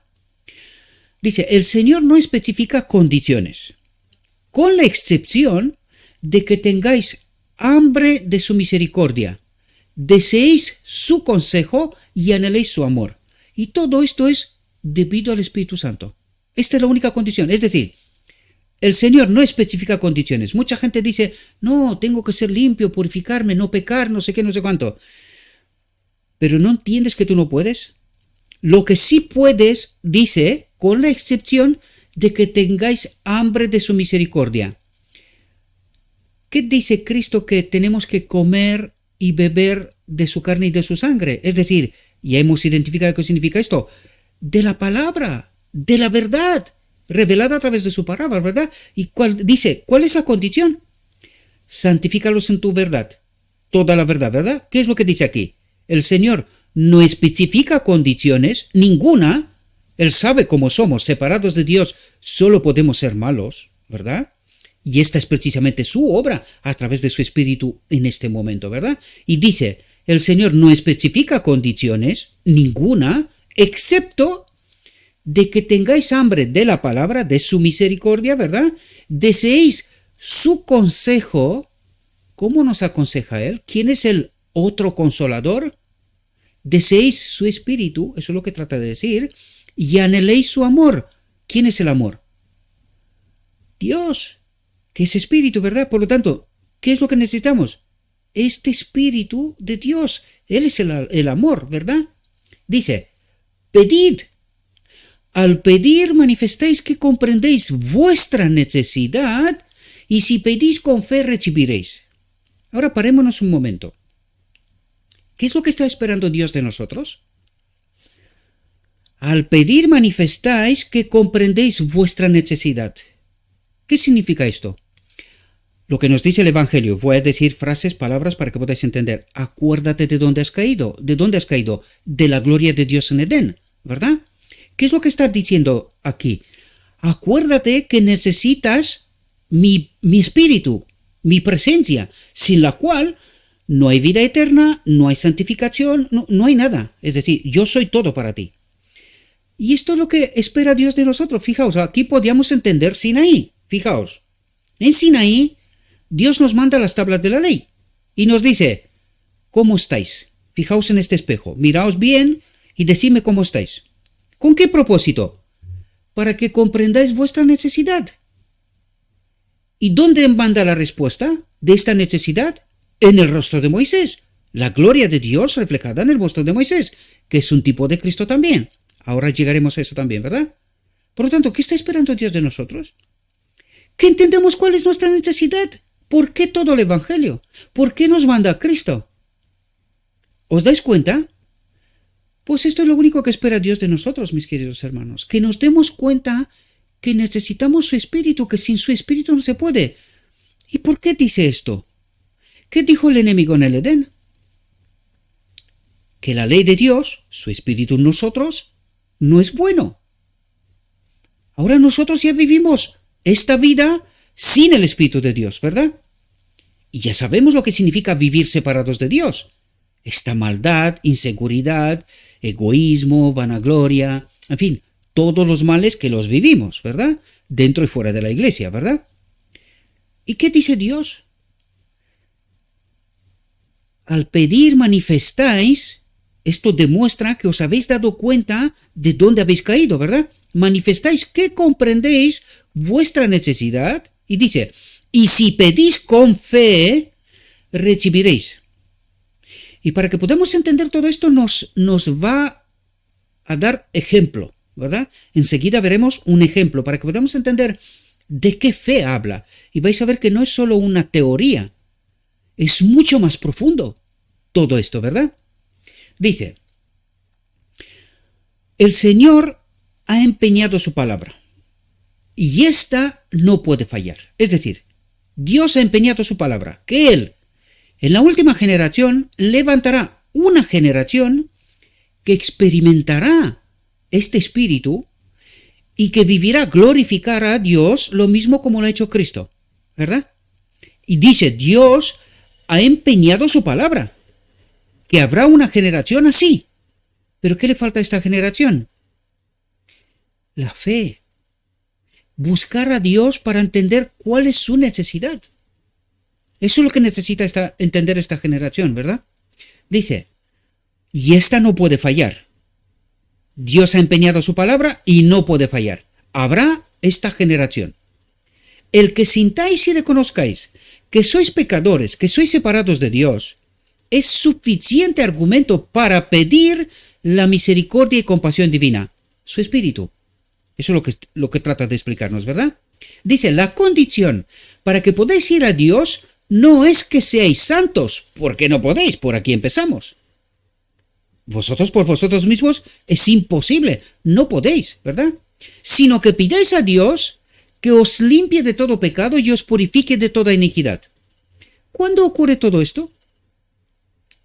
Dice, el Señor no especifica condiciones, con la excepción de que tengáis hambre de su misericordia, deseéis su consejo y anheléis su amor. Y todo esto es debido al Espíritu Santo. Esta es la única condición. Es decir, el Señor no especifica condiciones. Mucha gente dice, no, tengo que ser limpio, purificarme, no pecar, no sé qué, no sé cuánto. Pero ¿no entiendes que tú no puedes? Lo que sí puedes, dice, con la excepción de que tengáis hambre de su misericordia. ¿Qué dice Cristo? Que tenemos que comer y beber de su carne y de su sangre. Es decir, ya hemos identificado qué significa esto. De la palabra, de la verdad, revelada a través de su palabra, ¿verdad? Y dice, ¿cuál es la condición? Santifícalos en tu verdad. Toda la verdad, ¿verdad? ¿Qué es lo que dice aquí? El Señor no especifica condiciones, ninguna. Él sabe cómo somos, separados de Dios, solo podemos ser malos, ¿verdad? Y esta es precisamente su obra a través de su Espíritu en este momento, ¿verdad? Y dice, el Señor no especifica condiciones, ninguna, excepto de que tengáis hambre de la palabra, de su misericordia, ¿verdad? Deseéis su consejo. ¿Cómo nos aconseja Él? ¿Quién es el otro consolador? Deseéis su Espíritu, eso es lo que trata de decir, y anheléis su amor. ¿Quién es el amor? Dios, que es Espíritu, ¿verdad? Por lo tanto, ¿qué es lo que necesitamos? Este Espíritu de Dios. Él es el amor, ¿verdad? Dice, pedid. Al pedir manifestáis que comprendéis vuestra necesidad, y si pedís con fe recibiréis. Ahora parémonos un momento. ¿Qué es lo que está esperando Dios de nosotros? Al pedir manifestáis que comprendéis vuestra necesidad. ¿Qué significa esto? Lo que nos dice el Evangelio. Voy a decir frases, palabras para que podáis entender. Acuérdate de dónde has caído. ¿De dónde has caído? De la gloria de Dios en Edén, ¿verdad? ¿Qué es lo que está diciendo aquí? Acuérdate que necesitas mi espíritu, mi presencia, sin la cual no hay vida eterna, no hay santificación, no hay nada. Es decir, yo soy todo para ti. Y esto es lo que espera Dios de nosotros. Fijaos, aquí podíamos entender Sinaí. Fijaos, en Sinaí Dios nos manda las tablas de la ley y nos dice, ¿cómo estáis? Fijaos en este espejo, miraos bien y decidme cómo estáis. ¿Con qué propósito? Para que comprendáis vuestra necesidad. ¿Y dónde manda la respuesta de esta necesidad? En el rostro de Moisés. La gloria de Dios reflejada en el rostro de Moisés, que es un tipo de Cristo también. Ahora llegaremos a eso también, ¿verdad? Por lo tanto, ¿qué está esperando Dios de nosotros? Que entendemos cuál es nuestra necesidad. ¿Por qué todo el Evangelio? ¿Por qué nos manda a Cristo? ¿Os dais cuenta? Pues esto es lo único que espera Dios de nosotros, mis queridos hermanos. Que nos demos cuenta que necesitamos su Espíritu, que sin su Espíritu no se puede. ¿Y por qué dice esto? ¿Qué dijo el enemigo en el Edén? Que la ley de Dios, su Espíritu en nosotros, no es bueno. Ahora nosotros ya vivimos esta vida sin el Espíritu de Dios, ¿verdad? Y ya sabemos lo que significa vivir separados de Dios. Esta maldad, inseguridad, egoísmo, vanagloria, en fin, todos los males que los vivimos, ¿verdad? Dentro y fuera de la iglesia, ¿verdad? ¿Y qué dice Dios? Al pedir manifestáis, esto demuestra que os habéis dado cuenta de dónde habéis caído, ¿verdad? Manifestáis que comprendéis vuestra necesidad, y dice, y si pedís con fe, recibiréis. Y para que podamos entender todo esto nos va a dar ejemplo, ¿verdad? Enseguida veremos un ejemplo para que podamos entender de qué fe habla. Y vais a ver que no es solo una teoría, es mucho más profundo todo esto, ¿verdad? Dice, el Señor ha empeñado su palabra y esta no puede fallar. Es decir, Dios ha empeñado su palabra, que Él en la última generación levantará una generación que experimentará este espíritu y que vivirá, glorificará a Dios lo mismo como lo ha hecho Cristo, ¿verdad? Y dice, Dios ha empeñado su palabra, que habrá una generación así. ¿Pero qué le falta a esta generación? La fe. Buscar a Dios para entender cuál es su necesidad. Eso es lo que necesita entender esta generación, ¿verdad? Dice, y esta no puede fallar. Dios ha empeñado su palabra y no puede fallar. Habrá esta generación. el que sintáis y reconozcáis que sois pecadores, que sois separados de Dios, es suficiente argumento para pedir la misericordia y compasión divina, su espíritu. Eso es lo que trata de explicarnos, ¿verdad? Dice, la condición para que podáis ir a Dios no es que seáis santos, porque no podéis, por aquí empezamos. Vosotros por vosotros mismos es imposible, no podéis, ¿verdad? Sino que pidáis a Dios que os limpie de todo pecado y os purifique de toda iniquidad. ¿Cuándo ocurre todo esto?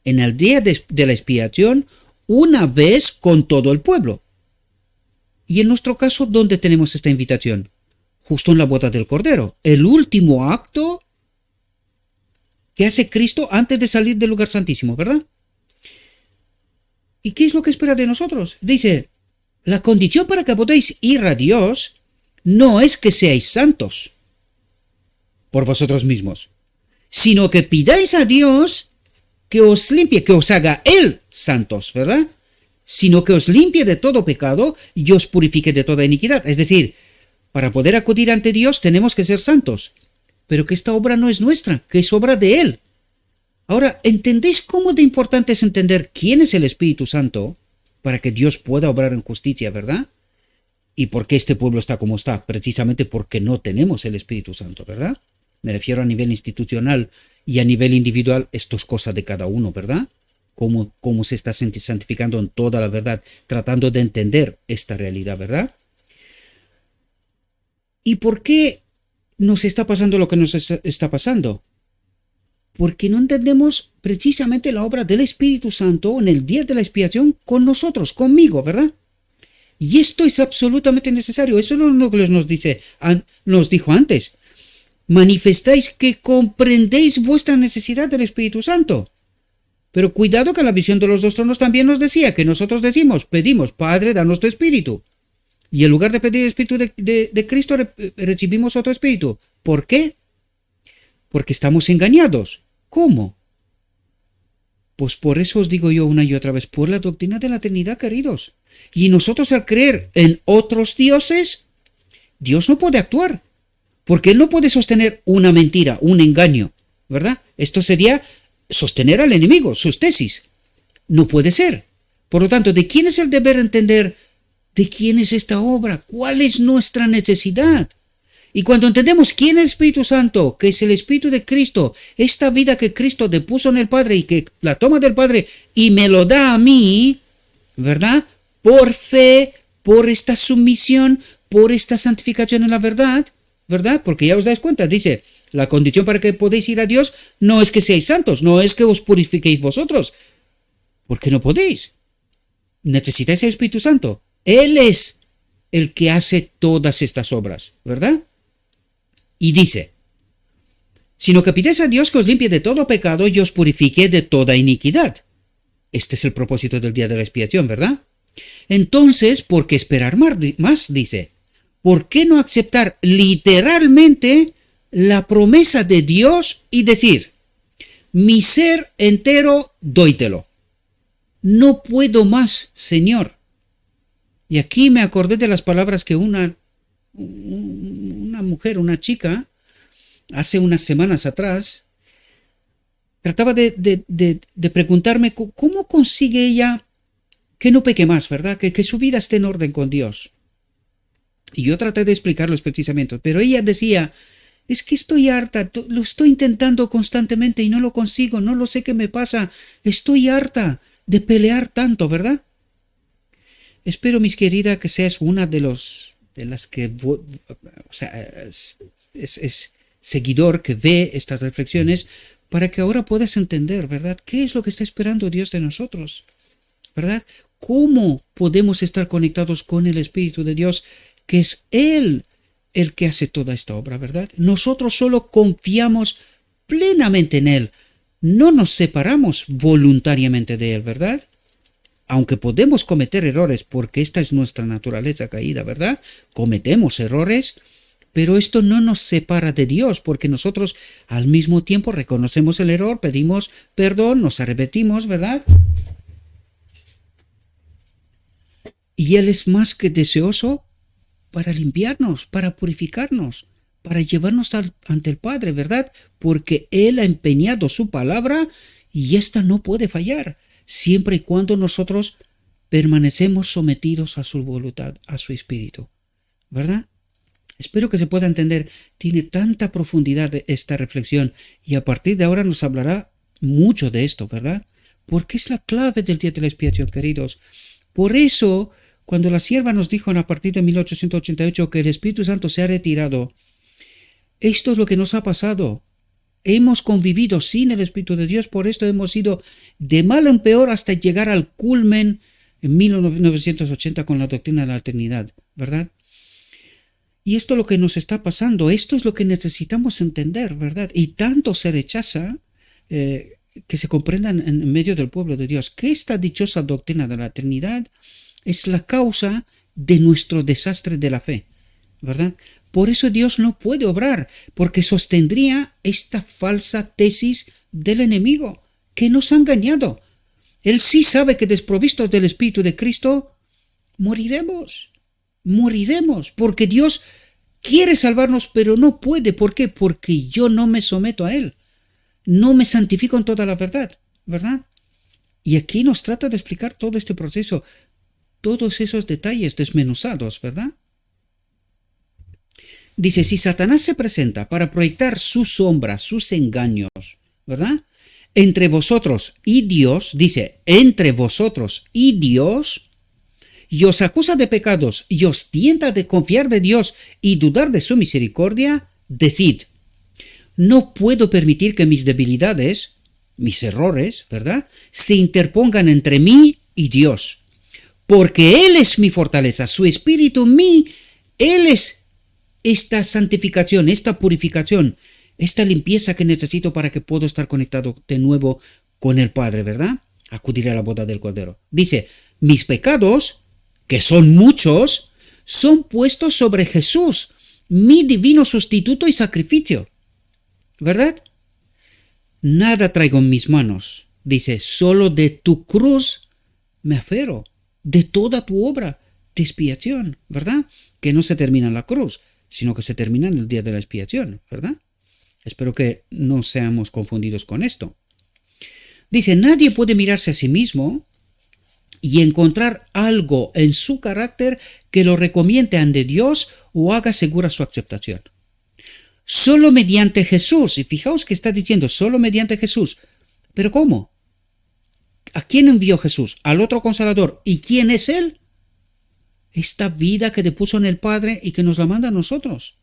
En el día de la expiación, una vez con todo el pueblo. Y en nuestro caso, ¿dónde tenemos esta invitación? Justo en la boda del Cordero, el último acto que hace Cristo antes de salir del lugar santísimo, ¿verdad? ¿Y qué es lo que espera de nosotros? Dice, la condición para que podáis ir a Dios no es que seáis santos por vosotros mismos, sino que pidáis a Dios que os limpie, que os haga Él santos, ¿verdad? Sino que os limpie de todo pecado y os purifique de toda iniquidad. Es decir, para poder acudir ante Dios tenemos que ser santos, pero que esta obra no es nuestra, que es obra de Él. Ahora, ¿entendéis cómo de importante es entender quién es el Espíritu Santo para que Dios pueda obrar en justicia, ¿verdad? ¿Y por qué este pueblo está como está? Precisamente porque no tenemos el Espíritu Santo, ¿verdad? Me refiero a nivel institucional y a nivel individual, esto es cosa de cada uno, ¿verdad? Cómo se está santificando en toda la verdad, tratando de entender esta realidad, ¿verdad? ¿Y por qué nos está pasando lo que nos está pasando? Porque no entendemos precisamente la obra del Espíritu Santo en el día de la expiación con nosotros, conmigo, ¿verdad? Y esto es absolutamente necesario. Eso es lo que nos dijo antes. Manifestáis que comprendéis vuestra necesidad del Espíritu Santo. Pero cuidado que la visión de los dos tronos también nos decía que nosotros pedimos, Padre, danos tu Espíritu. Y en lugar de pedir el Espíritu de Cristo, recibimos otro Espíritu. ¿Por qué? Porque estamos engañados. ¿Cómo? Pues por eso os digo yo una y otra vez, por la doctrina de la Trinidad, queridos. Y nosotros al creer en otros dioses, Dios no puede actuar. Porque Él no puede sostener una mentira, un engaño, ¿verdad? Esto sería sostener al enemigo, sus tesis. No puede ser. Por lo tanto, ¿de quién es el deber entender de quién es esta obra? ¿Cuál es nuestra necesidad? Y cuando entendemos quién es el Espíritu Santo, que es el Espíritu de Cristo, esta vida que Cristo depuso en el Padre y que la toma del Padre y me lo da a mí, ¿verdad? Por fe, por esta sumisión, por esta santificación en la verdad, ¿verdad? Porque ya os dais cuenta, dice, la condición para que podáis ir a Dios no es que seáis santos, no es que os purifiquéis vosotros, porque no podéis. Necesitáis el Espíritu Santo. Él es el que hace todas estas obras, ¿verdad? Y dice, sino que pidáis a Dios que os limpie de todo pecado y os purifique de toda iniquidad. Este es el propósito del día de la expiación, ¿verdad? Entonces, ¿por qué esperar más? Dice, ¿por qué no aceptar literalmente la promesa de Dios y decir, mi ser entero dóytelo? No puedo más, Señor. Y aquí me acordé de las palabras que una mujer, una chica, hace unas semanas atrás, trataba de preguntarme cómo consigue ella que no peque más, ¿verdad? Que su vida esté en orden con Dios. Y yo traté de explicarlo precisamente, pero ella decía, es que estoy harta, lo estoy intentando constantemente y no lo consigo, no lo sé qué me pasa, estoy harta de pelear tanto, ¿verdad? Espero, mis queridas, que seas una de las que, o sea, es seguidor que ve estas reflexiones para que ahora puedas entender, ¿verdad? ¿Qué es lo que está esperando Dios de nosotros? ¿Verdad? ¿Cómo podemos estar conectados con el Espíritu de Dios, que es Él el que hace toda esta obra, ¿verdad? Nosotros solo confiamos plenamente en Él, no nos separamos voluntariamente de Él, ¿verdad? Aunque podemos cometer errores, porque esta es nuestra naturaleza caída, ¿verdad? Cometemos errores, pero esto no nos separa de Dios, porque nosotros al mismo tiempo reconocemos el error, pedimos perdón, nos arrepentimos, ¿verdad? Y Él es más que deseoso para limpiarnos, para purificarnos, para llevarnos ante el Padre, ¿verdad? Porque Él ha empeñado su palabra y esta no puede fallar, siempre y cuando nosotros permanecemos sometidos a su voluntad, a su espíritu, ¿verdad? Espero que se pueda entender. Tiene tanta profundidad esta reflexión y a partir de ahora nos hablará mucho de esto, ¿verdad? Porque es la clave del día de la expiación, queridos. Por eso, cuando la sierva nos dijo a partir de 1888 que el Espíritu Santo se ha retirado, esto es lo que nos ha pasado. Hemos convivido sin el Espíritu de Dios, por esto hemos ido de mal en peor hasta llegar al culmen en 1980 con la doctrina de la Trinidad, ¿verdad? Y esto es lo que nos está pasando, esto es lo que necesitamos entender, ¿verdad? Y tanto se rechaza que se comprenda en medio del pueblo de Dios que esta dichosa doctrina de la Trinidad es la causa de nuestro desastre de la fe, ¿verdad? Por eso Dios no puede obrar, porque sostendría esta falsa tesis del enemigo que nos ha engañado. Él sí sabe que desprovistos del Espíritu de Cristo, moriremos, porque Dios quiere salvarnos, pero no puede. ¿Por qué? Porque yo no me someto a Él, no me santifico en toda la verdad, ¿verdad? Y aquí nos trata de explicar todo este proceso, todos esos detalles desmenuzados, ¿verdad? Dice, si Satanás se presenta para proyectar su sombra, sus engaños, ¿verdad? Entre vosotros y Dios, dice, entre vosotros y Dios, y os acusa de pecados y os tienta de confiar de Dios y dudar de su misericordia, decid, no puedo permitir que mis debilidades, mis errores, ¿verdad?, se interpongan entre mí y Dios, porque Él es mi fortaleza, su espíritu en mí, Él es esta santificación, esta purificación, esta limpieza que necesito para que pueda estar conectado de nuevo con el Padre, ¿verdad? Acudir a la boda del Cordero. Dice, mis pecados, que son muchos, son puestos sobre Jesús, mi divino sustituto y sacrificio, ¿verdad? Nada traigo en mis manos, dice, solo de tu cruz me aferro, de toda tu obra de expiación, ¿verdad? Que no se termina en la cruz, sino que se termina en el día de la expiación, ¿verdad? Espero que no seamos confundidos con esto. Dice, nadie puede mirarse a sí mismo y encontrar algo en su carácter que lo recomiende ante Dios o haga segura su aceptación. Solo mediante Jesús, y fijaos que está diciendo, solo mediante Jesús. ¿Pero cómo? ¿A quién envió Jesús? Al otro Consolador. ¿Y quién es Él? Esta vida que depuso en el Padre y que nos la manda a nosotros,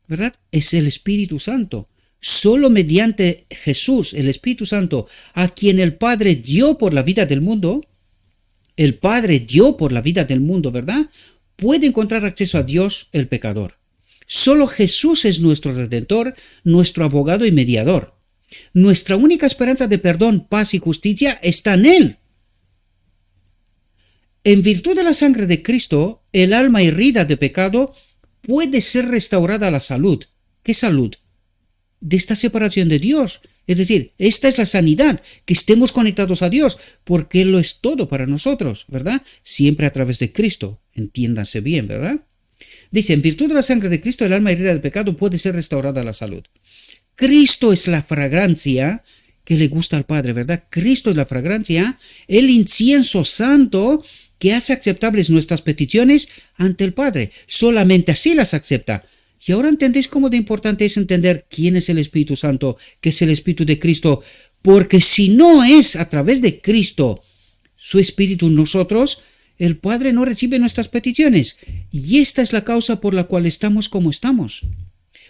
¿verdad? Es el Espíritu Santo. Solo mediante Jesús, el Espíritu Santo, a quien el Padre dio por la vida del mundo, ¿verdad?, puede encontrar acceso a Dios el pecador. Solo Jesús es nuestro Redentor, nuestro abogado y mediador. Nuestra única esperanza de perdón, paz y justicia está en Él. En virtud de la sangre de Cristo, el alma herida de pecado puede ser restaurada a la salud. ¿Qué salud? De esta separación de Dios. Es decir, esta es la sanidad, que estemos conectados a Dios, porque Él lo es todo para nosotros, ¿verdad? Siempre a través de Cristo, entiéndanse bien, ¿verdad? Dice, en virtud de la sangre de Cristo, el alma herida del pecado puede ser restaurada a la salud. Cristo es la fragancia que le gusta al Padre, ¿verdad? Cristo es la fragancia, el incienso santo que hace aceptables nuestras peticiones ante el Padre. Solamente así las acepta. Y ahora entendéis cómo de importante es entender quién es el Espíritu Santo, que es el Espíritu de Cristo, porque si no es a través de Cristo su Espíritu en nosotros, el Padre no recibe nuestras peticiones. Y esta es la causa por la cual estamos como estamos.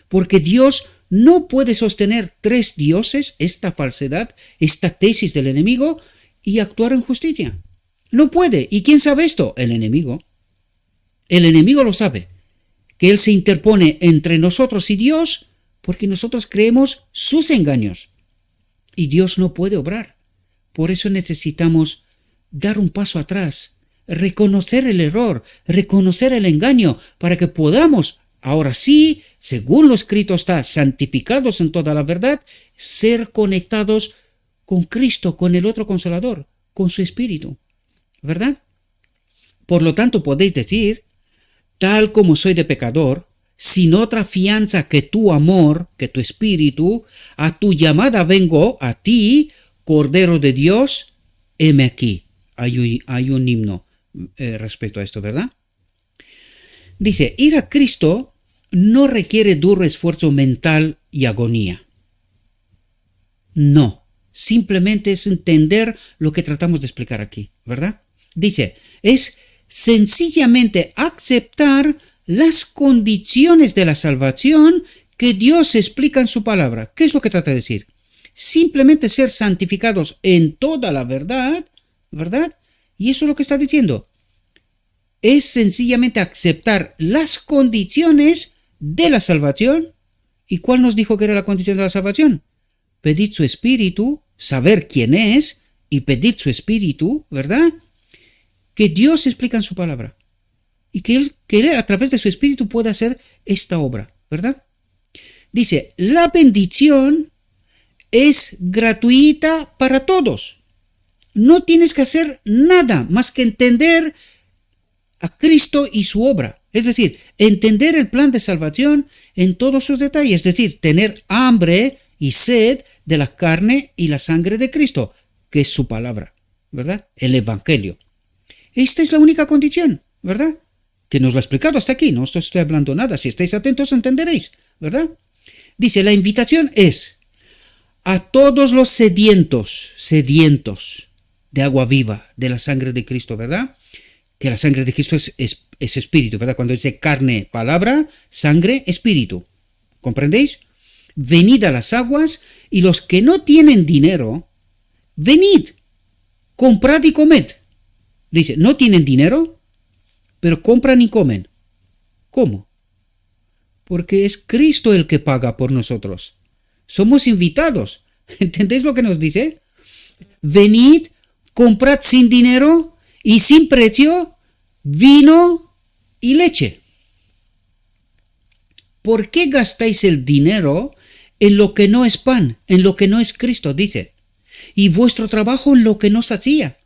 Porque Dios no puede sostener tres dioses, esta falsedad, esta tesis del enemigo, y actuar en justicia. No puede. ¿Y quién sabe esto? El enemigo. El enemigo lo sabe. Que Él se interpone entre nosotros y Dios porque nosotros creemos sus engaños. Y Dios no puede obrar. Por eso necesitamos dar un paso atrás, reconocer el error, reconocer el engaño, para que podamos, ahora sí, según lo escrito está, santificados en toda la verdad, ser conectados con Cristo, con el otro Consolador, con su Espíritu. ¿Verdad? Por lo tanto, podéis decir, tal como soy de pecador, sin otra fianza que tu amor, que tu espíritu, a tu llamada vengo, a ti, Cordero de Dios, heme aquí. Hay un himno respecto a esto, ¿verdad? Dice, ir a Cristo no requiere duro esfuerzo mental y agonía. No, simplemente es entender lo que tratamos de explicar aquí, ¿verdad? Dice, es sencillamente aceptar las condiciones de la salvación que Dios explica en su palabra. ¿Qué es lo que trata de decir? Simplemente ser santificados en toda la verdad, ¿verdad? Y eso es lo que está diciendo. Es sencillamente aceptar las condiciones de la salvación. ¿Y cuál nos dijo que era la condición de la salvación? Pedid su espíritu, saber quién es y pedid su espíritu, ¿verdad? Que Dios explica en su palabra. Y que Él a través de su espíritu puede hacer esta obra, ¿verdad? Dice, la bendición es gratuita para todos. No tienes que hacer nada más que entender a Cristo y su obra. Es decir, entender el plan de salvación en todos sus detalles. Es decir, tener hambre y sed de la carne y la sangre de Cristo, que es su palabra, ¿verdad? El Evangelio. Esta es la única condición, ¿verdad? Que nos lo ha explicado hasta aquí. No estoy hablando nada. Si estáis atentos entenderéis, ¿verdad? Dice, la invitación es a todos los sedientos de agua viva, de la sangre de Cristo, ¿verdad? Que la sangre de Cristo es espíritu, ¿verdad? Cuando dice carne, palabra, sangre, espíritu. ¿Comprendéis? Venid a las aguas, y los que no tienen dinero, venid, comprad y comed. Dice, no tienen dinero, pero compran y comen. ¿Cómo? Porque es Cristo el que paga por nosotros. Somos invitados. ¿Entendéis lo que nos dice? Venid, comprad sin dinero y sin precio vino y leche. ¿Por qué gastáis el dinero en lo que no es pan, en lo que no es Cristo? Dice. Y vuestro trabajo en lo que no sacia.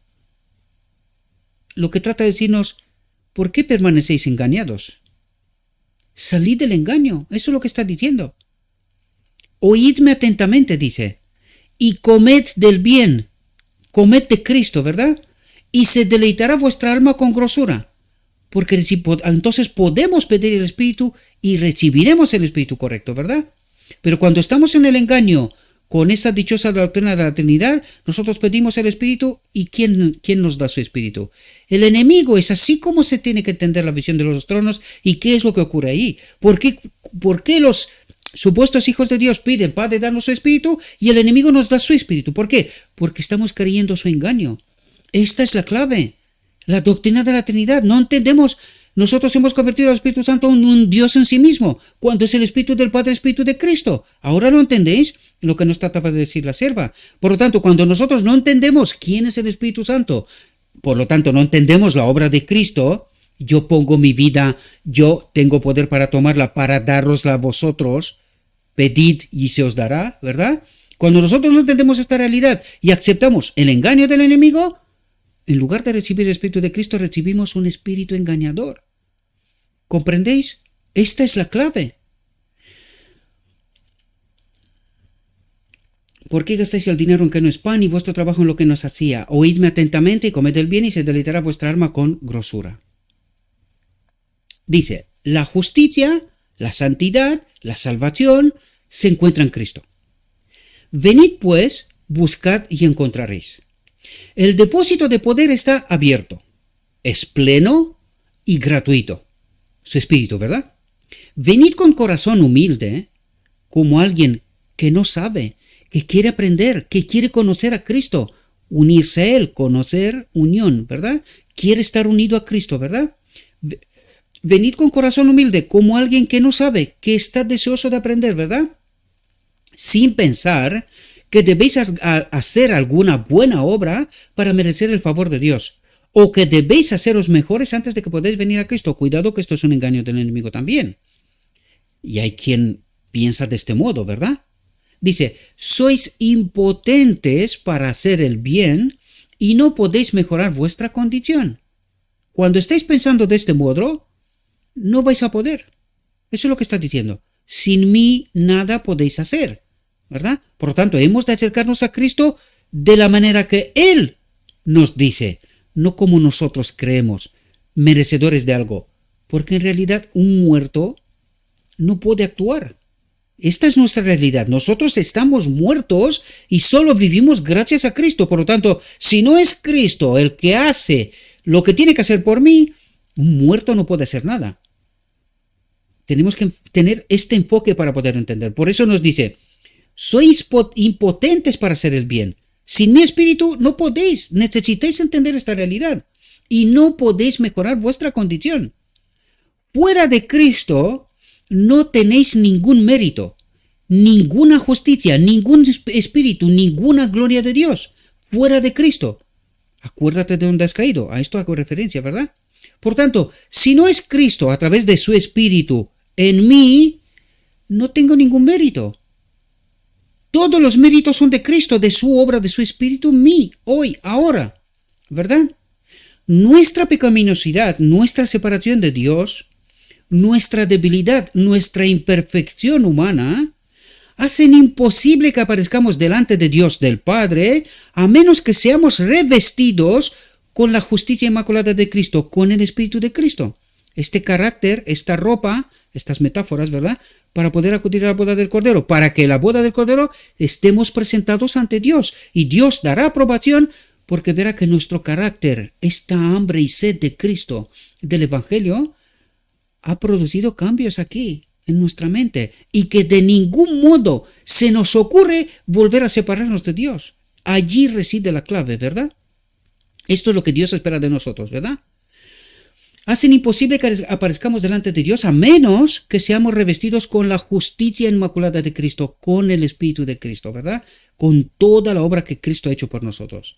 Lo que trata de decirnos, ¿por qué permanecéis engañados? Salid del engaño, eso es lo que está diciendo. Oídme atentamente, dice, y comed del bien, comed de Cristo, ¿verdad? Y se deleitará vuestra alma con grosura, porque entonces podemos pedir el Espíritu y recibiremos el Espíritu correcto, ¿verdad? Pero cuando estamos en el engaño con esa dichosa doctrina de la Trinidad, nosotros pedimos el Espíritu, ¿y quién nos da su Espíritu? El enemigo. Es así como se tiene que entender la visión de los tronos. ¿Y qué es lo que ocurre ahí? ¿Por qué los supuestos hijos de Dios piden, Padre, danos su Espíritu, y el enemigo nos da su Espíritu? ¿Por qué? Porque estamos creyendo su engaño. Esta es la clave. La doctrina de la Trinidad. No entendemos. Nosotros hemos convertido al Espíritu Santo en un Dios en sí mismo, cuando es el Espíritu del Padre, Espíritu de Cristo. ¿Ahora lo entendéis? Lo que nos trataba de decir la sierva. Por lo tanto, cuando nosotros no entendemos quién es el Espíritu Santo, por lo tanto no entendemos la obra de Cristo, yo pongo mi vida, yo tengo poder para tomarla, para darosla a vosotros, pedid y se os dará, ¿verdad? Cuando nosotros no entendemos esta realidad y aceptamos el engaño del enemigo, en lugar de recibir el Espíritu de Cristo, recibimos un espíritu engañador. ¿Comprendéis? Esta es la clave. ¿Por qué gastáis el dinero en que no es pan y vuestro trabajo en lo que no hacía? Oídme atentamente y comed el bien y se deleitará vuestra alma con grosura. Dice, la justicia, la santidad, la salvación se encuentra en Cristo. Venid pues, buscad y encontraréis. El depósito de poder está abierto, es pleno y gratuito. Su espíritu, ¿verdad? Venid con corazón humilde, como alguien que no sabe, que quiere aprender, que quiere conocer a Cristo, unirse a Él, conocer unión, ¿verdad? Quiere estar unido a Cristo, ¿verdad? Venid con corazón humilde, como alguien que no sabe, que está deseoso de aprender, ¿verdad? Sin pensar que debéis hacer alguna buena obra para merecer el favor de Dios, o que debéis haceros mejores antes de que podáis venir a Cristo. Cuidado, que esto es un engaño del enemigo también. Y hay quien piensa de este modo, ¿verdad? Dice, sois impotentes para hacer el bien y no podéis mejorar vuestra condición. Cuando estáis pensando de este modo, no vais a poder. Eso es lo que está diciendo. Sin mí nada podéis hacer, ¿verdad? Por lo tanto, hemos de acercarnos a Cristo de la manera que Él nos dice, no como nosotros creemos, merecedores de algo, porque en realidad un muerto no puede actuar. Esta es nuestra realidad. Nosotros estamos muertos y solo vivimos gracias a Cristo. Por lo tanto, si no es Cristo el que hace lo que tiene que hacer por mí, un muerto no puede hacer nada. Tenemos que tener este enfoque para poder entender. Por eso nos dice, sois impotentes para hacer el bien. Sin mi espíritu no podéis. Necesitáis entender esta realidad y no podéis mejorar vuestra condición. Fuera de Cristo no tenéis ningún mérito, ninguna justicia, ningún espíritu, ninguna gloria de Dios. Fuera de Cristo. Acuérdate de dónde has caído. A esto hago referencia, ¿verdad? Por tanto, si no es Cristo a través de su espíritu en mí, no tengo ningún mérito. Todos los méritos son de Cristo, de su obra, de su espíritu en mí, hoy, ahora, ¿verdad? Nuestra pecaminosidad, nuestra separación de Dios, nuestra debilidad, nuestra imperfección humana, hacen imposible que aparezcamos delante de Dios del Padre, a menos que seamos revestidos con la justicia inmaculada de Cristo, con el Espíritu de Cristo. Este carácter, esta ropa, estas metáforas, ¿verdad? Para poder acudir a la boda del Cordero, para que en la boda del Cordero estemos presentados ante Dios, y Dios dará aprobación porque verá que nuestro carácter, esta hambre y sed de Cristo, del Evangelio, ha producido cambios aquí en nuestra mente y que de ningún modo se nos ocurre volver a separarnos de Dios. Allí reside la clave, ¿verdad? Esto es lo que Dios espera de nosotros, ¿verdad? Hacen imposible que aparezcamos delante de Dios a menos que seamos revestidos con la justicia inmaculada de Cristo, con el Espíritu de Cristo, ¿verdad? Con toda la obra que Cristo ha hecho por nosotros.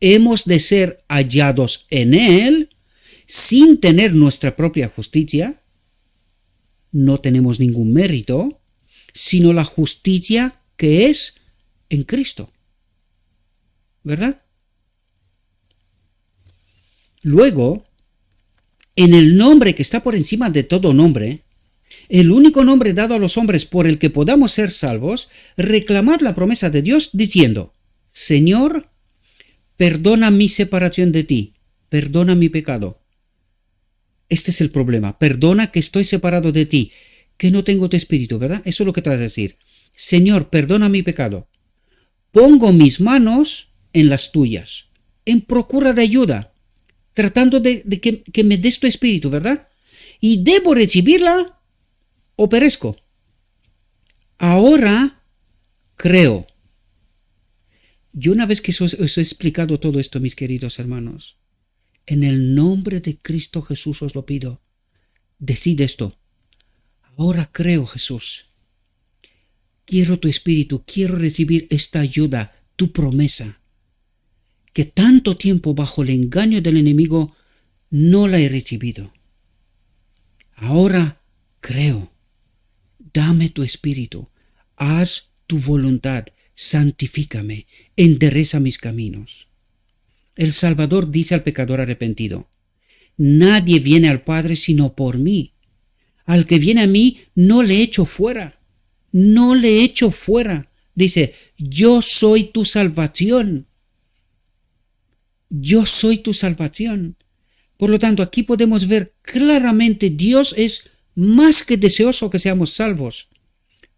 Hemos de ser hallados en Él sin tener nuestra propia justicia. No tenemos ningún mérito, sino la justicia que es en Cristo, ¿verdad? Luego, en el nombre que está por encima de todo nombre, el único nombre dado a los hombres por el que podamos ser salvos, reclamad la promesa de Dios diciendo, Señor, perdona mi separación de ti, perdona mi pecado. Este es el problema. Perdona que estoy separado de ti, que no tengo tu espíritu, ¿verdad? Eso es lo que trata de decir. Señor, perdona mi pecado. Pongo mis manos en las tuyas, en procura de ayuda, tratando de que me des tu espíritu, ¿verdad? Y debo recibirla o perezco. Ahora creo. Yo una vez que os he explicado todo esto, mis queridos hermanos, en el nombre de Cristo Jesús os lo pido. Decid esto. Ahora creo, Jesús. Quiero tu espíritu, quiero recibir esta ayuda, tu promesa, que tanto tiempo bajo el engaño del enemigo no la he recibido. Ahora creo. Dame tu espíritu, haz tu voluntad, santifícame, endereza mis caminos. El Salvador dice al pecador arrepentido, nadie viene al Padre sino por mí. Al que viene a mí no le echo fuera, no le echo fuera. Dice, yo soy tu salvación. Yo soy tu salvación. Por lo tanto, aquí podemos ver claramente Dios es más que deseoso que seamos salvos,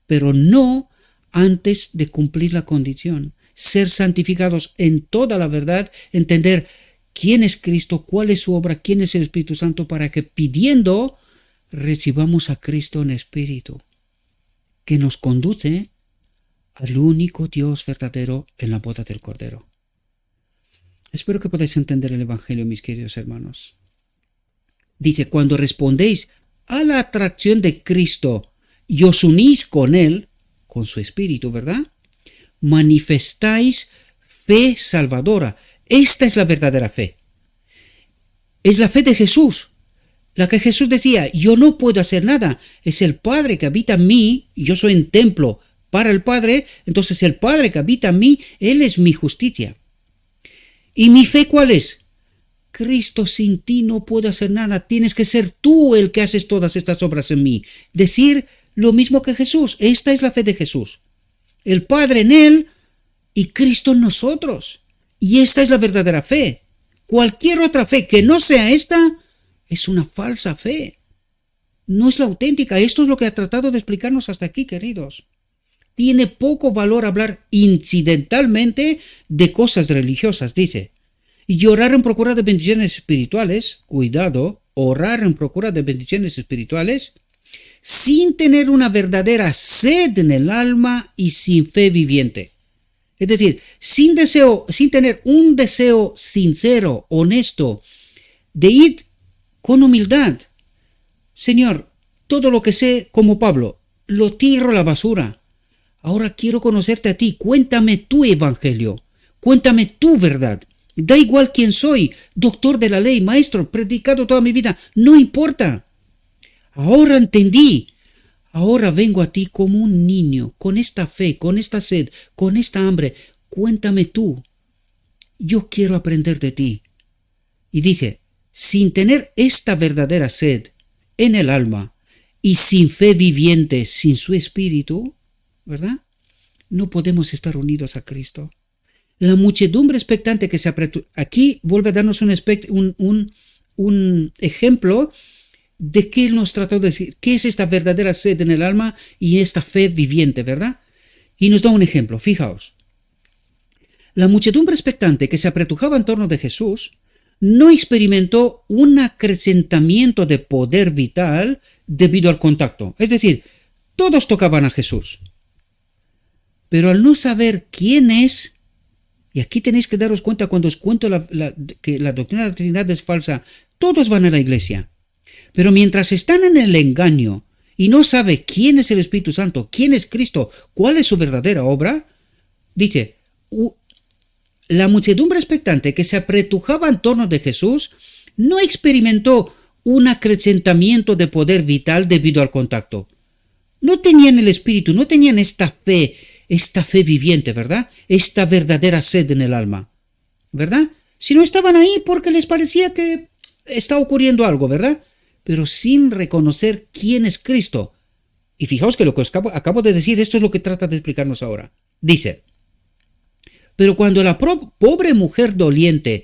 pero no antes de cumplir la condición. Ser santificados en toda la verdad, entender quién es Cristo, cuál es su obra, quién es el Espíritu Santo, para que pidiendo recibamos a Cristo en espíritu, que nos conduce al único Dios verdadero en la boda del Cordero. Espero que podáis entender el Evangelio, mis queridos hermanos. Dice, cuando respondéis a la atracción de Cristo y os unís con Él, con su Espíritu, ¿verdad? Manifestáis fe salvadora. Esta es la verdadera fe. Es la fe de Jesús. La que Jesús decía, yo no puedo hacer nada. Es el Padre que habita en mí. Yo soy un templo para el Padre. Entonces el Padre que habita en mí, Él es mi justicia. ¿Y mi fe cuál es? Cristo, sin ti no puedo hacer nada. Tienes que ser tú el que haces todas estas obras en mí. Decir lo mismo que Jesús. Esta es la fe de Jesús. El Padre en Él y Cristo en nosotros. Y esta es la verdadera fe. Cualquier otra fe que no sea esta es una falsa fe. No es la auténtica. Esto es lo que ha tratado de explicarnos hasta aquí, queridos. Tiene poco valor hablar incidentalmente de cosas religiosas, dice. Y orar en procura de bendiciones espirituales, cuidado, orar en procura de bendiciones espirituales, sin tener una verdadera sed en el alma y sin fe viviente. Es decir, sin tener un deseo sincero, honesto, de ir con humildad. Señor, todo lo que sé, como Pablo, lo tiro a la basura. Ahora quiero conocerte a ti. Cuéntame tu evangelio. Cuéntame tu verdad. Da igual quién soy, doctor de la ley, maestro, predicado toda mi vida. No importa. Ahora entendí. Ahora vengo a ti como un niño, con esta fe, con esta sed, con esta hambre. Cuéntame tú. Yo quiero aprender de ti. Y dice, sin tener esta verdadera sed en el alma y sin fe viviente, sin su espíritu, ¿verdad? No podemos estar unidos a Cristo. La muchedumbre expectante que se apretó. Aquí vuelve a darnos un ejemplo de qué nos trató de decir, qué es esta verdadera sed en el alma y esta fe viviente, ¿verdad? Y nos da un ejemplo, fijaos. La muchedumbre expectante que se apretujaba en torno de Jesús no experimentó un acrecentamiento de poder vital debido al contacto. Es decir, todos tocaban a Jesús. Pero al no saber quién es, y aquí tenéis que daros cuenta cuando os cuento que la doctrina de la Trinidad es falsa, todos van a la iglesia. Pero mientras están en el engaño y no sabe quién es el Espíritu Santo, quién es Cristo, cuál es su verdadera obra, dice, la muchedumbre expectante que se apretujaba en torno de Jesús no experimentó un acrecentamiento de poder vital debido al contacto. No tenían el Espíritu, no tenían esta fe viviente, ¿verdad? Esta verdadera sed en el alma, ¿verdad? Si no estaban ahí porque les parecía que está ocurriendo algo, ¿verdad? Pero sin reconocer quién es Cristo. Y fijaos que lo que os acabo de decir, esto es lo que trata de explicarnos ahora. Dice, pero cuando la pobre mujer doliente,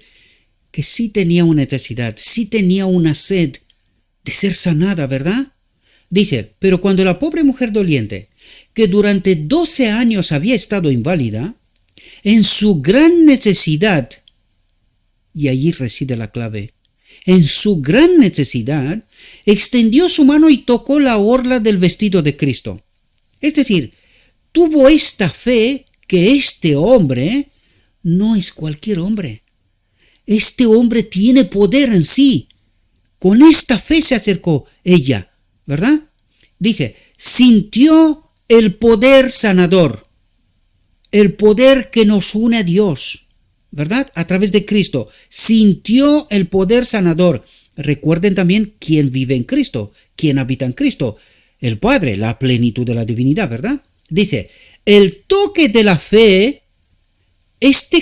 que sí tenía una necesidad, sí tenía una sed de ser sanada, ¿verdad? Dice, pero cuando la pobre mujer doliente, que durante 12 años había estado inválida, en su gran necesidad, y allí reside la clave, en su gran necesidad, extendió su mano y tocó la orla del vestido de Cristo. Es decir, tuvo esta fe que este hombre no es cualquier hombre. Este hombre tiene poder en sí. Con esta fe se acercó ella, ¿verdad? Dice, sintió el poder sanador, el poder que nos une a Dios, ¿verdad? A través de Cristo. Sintió el poder sanador. Recuerden también quién vive en Cristo, quién habita en Cristo. El Padre, la plenitud de la divinidad, ¿verdad? Dice, el toque de la fe,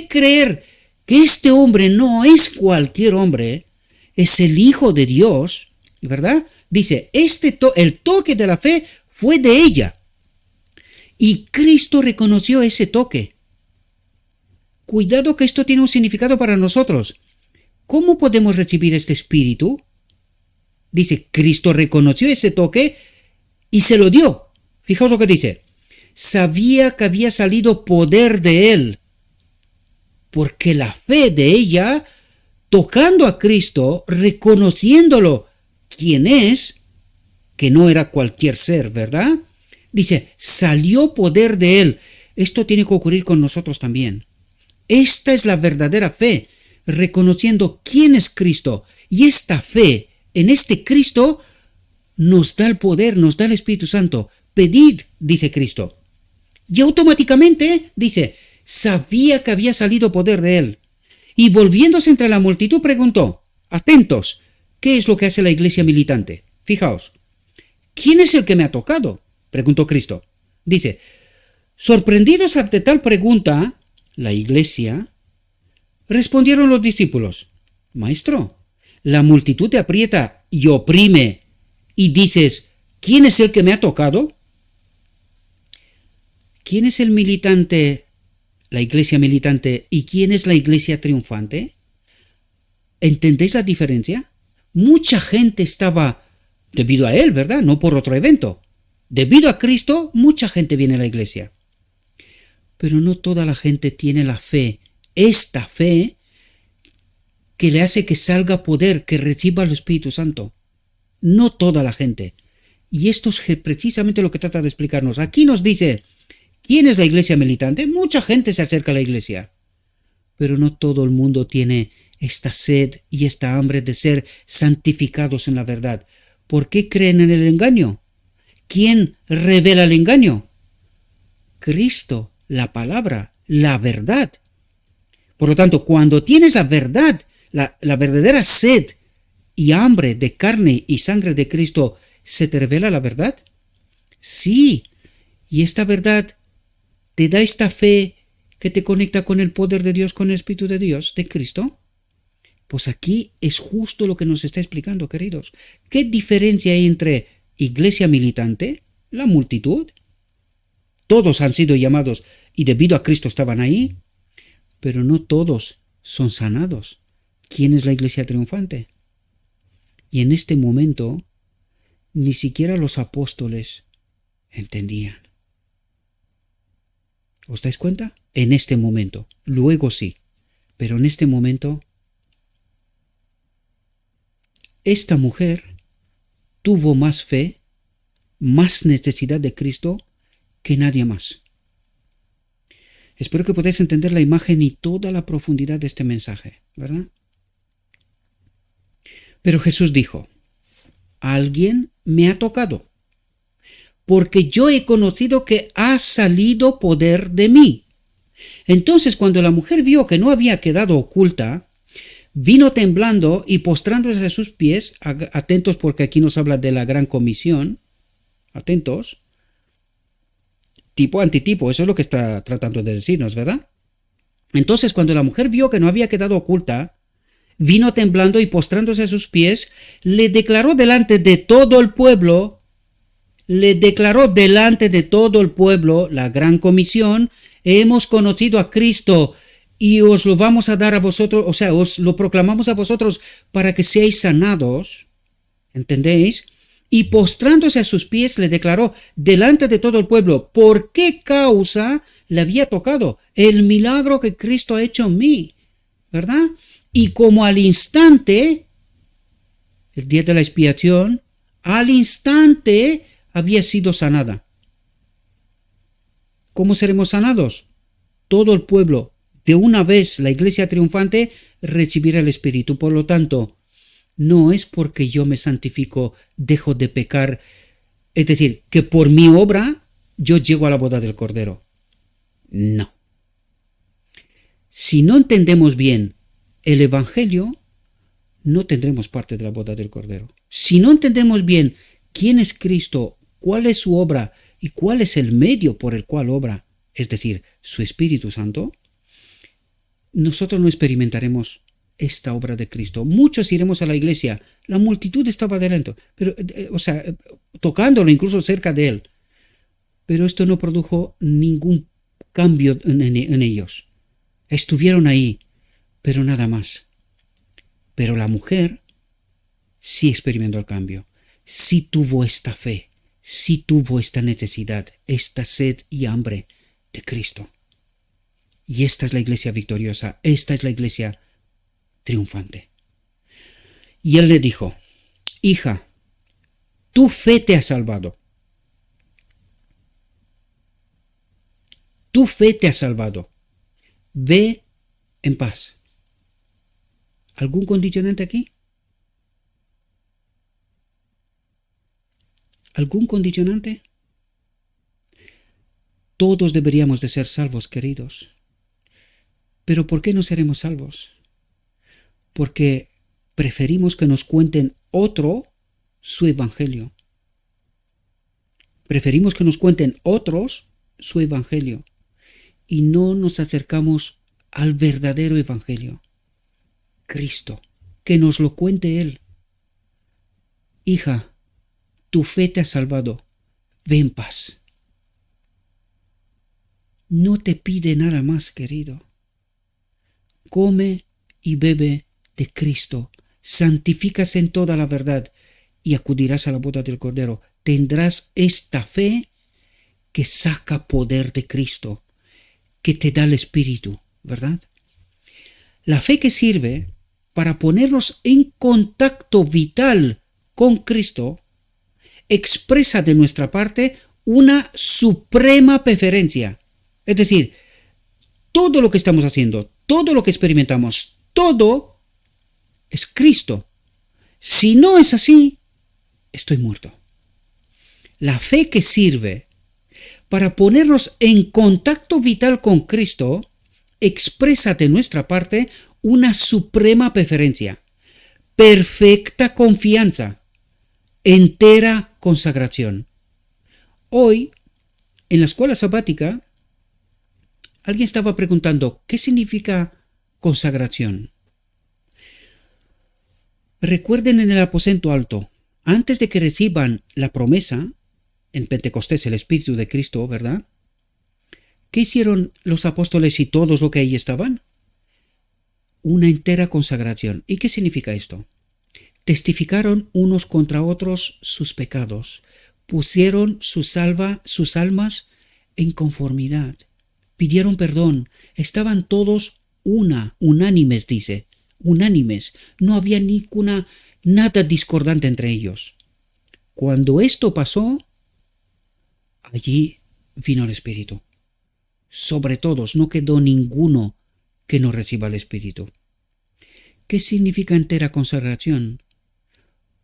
creer que este hombre no es cualquier hombre, es el Hijo de Dios, ¿verdad? Dice, el toque de la fe fue de ella. Y Cristo reconoció ese toque. Cuidado que esto tiene un significado para nosotros. ¿Cómo podemos recibir este espíritu? Dice, Cristo reconoció ese toque y se lo dio. Fijaos lo que dice. Sabía que había salido poder de él, porque la fe de ella, tocando a Cristo, reconociéndolo quién es, que no era cualquier ser, ¿verdad? Dice, salió poder de él. Esto tiene que ocurrir con nosotros también. Esta es la verdadera fe, reconociendo quién es Cristo. Y esta fe en este Cristo nos da el poder, nos da el Espíritu Santo. Pedid, dice Cristo. Y automáticamente, dice, sabía que había salido poder de él. Y volviéndose entre la multitud preguntó, atentos, ¿qué es lo que hace la iglesia militante? Fijaos, ¿quién es el que me ha tocado? Preguntó Cristo. Dice, sorprendidos ante tal pregunta, la iglesia, respondieron los discípulos, Maestro, la multitud te aprieta y oprime y dices, ¿quién es el que me ha tocado? ¿Quién es el militante, la iglesia militante, y quién es la iglesia triunfante? ¿Entendéis la diferencia? Mucha gente estaba, debido a él, ¿verdad? No por otro evento. Debido a Cristo, mucha gente viene a la iglesia. Pero no toda la gente tiene la fe, esta fe que le hace que salga poder, que reciba el Espíritu Santo. No toda la gente. Y esto es precisamente lo que trata de explicarnos. Aquí nos dice, ¿quién es la iglesia militante? Mucha gente se acerca a la iglesia. Pero no todo el mundo tiene esta sed y esta hambre de ser santificados en la verdad. ¿Por qué creen en el engaño? ¿Quién revela el engaño? Cristo, la palabra, la verdad. Por lo tanto, cuando tienes la verdad, la verdadera sed y hambre de carne y sangre de Cristo, ¿se te revela la verdad? Sí, y esta verdad te da esta fe que te conecta con el poder de Dios, con el Espíritu de Dios, de Cristo. Pues aquí es justo lo que nos está explicando, queridos. ¿Qué diferencia hay entre iglesia militante, la multitud? Todos han sido llamados y debido a Cristo estaban ahí, pero no todos son sanados. ¿Quién es la iglesia triunfante? Y en este momento, ni siquiera los apóstoles entendían. ¿Os dais cuenta? En este momento. Luego sí. Pero en este momento, esta mujer tuvo más fe, más necesidad de Cristo que nadie más. Espero que podáis entender la imagen y toda la profundidad de este mensaje, ¿verdad? Pero Jesús dijo, alguien me ha tocado, porque yo he conocido que ha salido poder de mí. Entonces, cuando la mujer vio que no había quedado oculta, vino temblando y postrándose a sus pies, atentos porque aquí nos habla de la gran comisión, atentos, tipo antitipo, eso es lo que está tratando de decirnos, ¿verdad? Entonces, cuando la mujer vio que no había quedado oculta, vino temblando y postrándose a sus pies, le declaró delante de todo el pueblo, la gran comisión, hemos conocido a Cristo y os lo vamos a dar a vosotros, o sea, os lo proclamamos a vosotros para que seáis sanados, ¿entendéis? Y postrándose a sus pies le declaró delante de todo el pueblo por qué causa le había tocado el milagro que Cristo ha hecho en mí, ¿verdad? Y como al instante, el día de la expiación, al instante había sido sanada. ¿Cómo seremos sanados? Todo el pueblo, de una vez la iglesia triunfante, recibirá el Espíritu. Por lo tanto, no es porque yo me santifico, dejo de pecar, es decir, que por mi obra yo llego a la boda del Cordero. No. Si no entendemos bien el Evangelio, no tendremos parte de la boda del Cordero. Si no entendemos bien quién es Cristo, cuál es su obra y cuál es el medio por el cual obra, es decir, su Espíritu Santo, nosotros no experimentaremos esta obra de Cristo. Muchos iremos a la iglesia, la multitud estaba delante, pero, tocándolo incluso cerca de él, pero esto no produjo ningún cambio en ellos. Estuvieron ahí, pero nada más. Pero la mujer sí experimentó el cambio, sí tuvo esta fe, sí tuvo esta necesidad, esta sed y hambre de Cristo. Y esta es la iglesia victoriosa, esta es la iglesia triunfante. Y él le dijo, hija, tu fe te ha salvado. Tu fe te ha salvado. Ve en paz. ¿Algún condicionante aquí? ¿Algún condicionante? Todos deberíamos de ser salvos, queridos. ¿Pero por qué no seremos salvos? Porque preferimos que nos cuenten otro su evangelio. Preferimos que nos cuenten otros su evangelio y no nos acercamos al verdadero evangelio, Cristo, que nos lo cuente Él. Hija, tu fe te ha salvado, ve en paz. No te pide nada más, querido. Come y bebe de Cristo, santifícase en toda la verdad y acudirás a la boda del Cordero. Tendrás esta fe que saca poder de Cristo, que te da el Espíritu, ¿verdad? La fe que sirve para ponernos en contacto vital con Cristo expresa de nuestra parte una suprema preferencia. Es decir, todo lo que estamos haciendo, todo lo que experimentamos, todo es Cristo. Si no es así, estoy muerto. La fe que sirve para ponernos en contacto vital con Cristo expresa de nuestra parte una suprema preferencia, perfecta confianza, entera consagración. Hoy, en la escuela sabática, alguien estaba preguntando, ¿qué significa consagración? Recuerden en el aposento alto, antes de que reciban la promesa, en Pentecostés el Espíritu de Cristo, ¿verdad? ¿Qué hicieron los apóstoles y todos los que ahí estaban? Una entera consagración. ¿Y qué significa esto? Testificaron unos contra otros sus pecados, pusieron sus almas en conformidad, pidieron perdón, estaban todos unánimes, dice, unánimes, no había nada discordante entre ellos. Cuando esto pasó, allí vino el Espíritu. Sobre todos, no quedó ninguno que no reciba el Espíritu. ¿Qué significa entera consagración?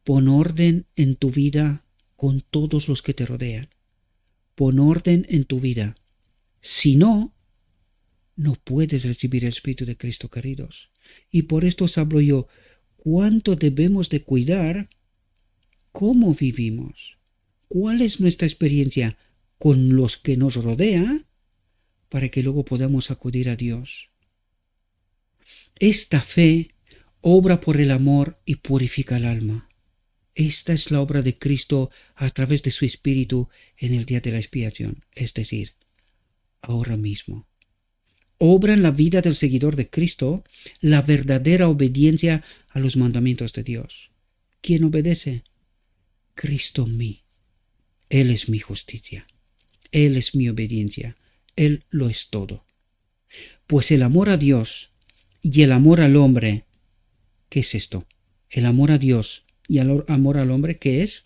Pon orden en tu vida con todos los que te rodean. Pon orden en tu vida. Si no, no puedes recibir el Espíritu de Cristo, queridos. Y por esto os hablo yo, cuánto debemos de cuidar cómo vivimos, cuál es nuestra experiencia con los que nos rodean, para que luego podamos acudir a Dios. Esta fe obra por el amor y purifica el alma. Esta es la obra de Cristo a través de su Espíritu en el día de la expiación, es decir, ahora mismo. Obra en la vida del seguidor de Cristo la verdadera obediencia a los mandamientos de Dios. ¿Quién obedece? Cristo en mí. Él es mi justicia. Él es mi obediencia. Él lo es todo. Pues el amor a Dios y el amor al hombre, ¿qué es esto? El amor a Dios y el amor al hombre, ¿qué es?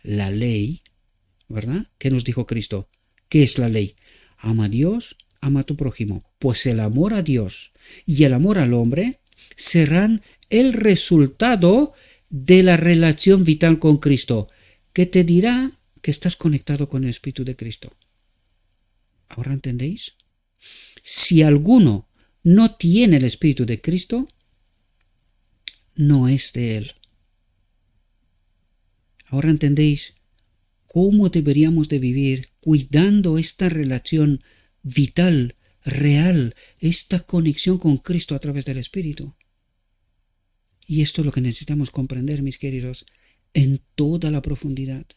La ley, ¿verdad? ¿Qué nos dijo Cristo? ¿Qué es la ley? Ama a Dios, ama a tu prójimo. Pues el amor a Dios y el amor al hombre serán el resultado de la relación vital con Cristo, que te dirá que estás conectado con el Espíritu de Cristo. ¿Ahora entendéis? Si alguno no tiene el Espíritu de Cristo, no es de Él. Ahora entendéis cómo deberíamos de vivir cuidando esta relación vital, real, esta conexión con Cristo a través del Espíritu. Y esto es lo que necesitamos comprender, mis queridos, en toda la profundidad.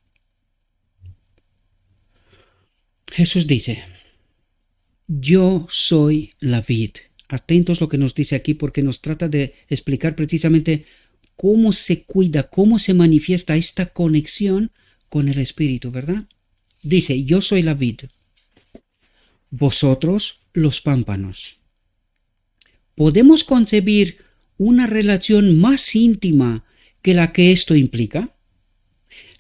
Jesús dice, yo soy la vid. Atentos a lo que nos dice aquí porque nos trata de explicar precisamente cómo se cuida, cómo se manifiesta esta conexión con el Espíritu, ¿verdad? Dice, yo soy la vid, vosotros los pámpanos. ¿Podemos concebir una relación más íntima que la que esto implica?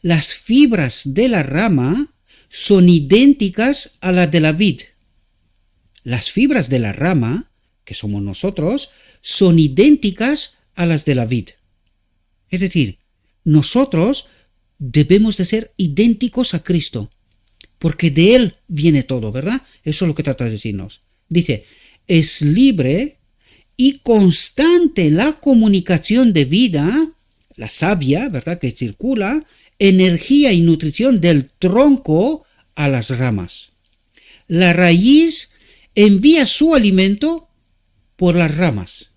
Las fibras de la rama son idénticas a las de la vid. Las fibras de la rama, que somos nosotros, son idénticas a las de la vid. Es decir, nosotros debemos de ser idénticos a Cristo, porque de Él viene todo, ¿verdad? Eso es lo que trata de decirnos. Dice, es libre y constante la comunicación de vida, la savia, ¿verdad?, que circula, energía y nutrición del tronco a las ramas. La raíz envía su alimento por las ramas.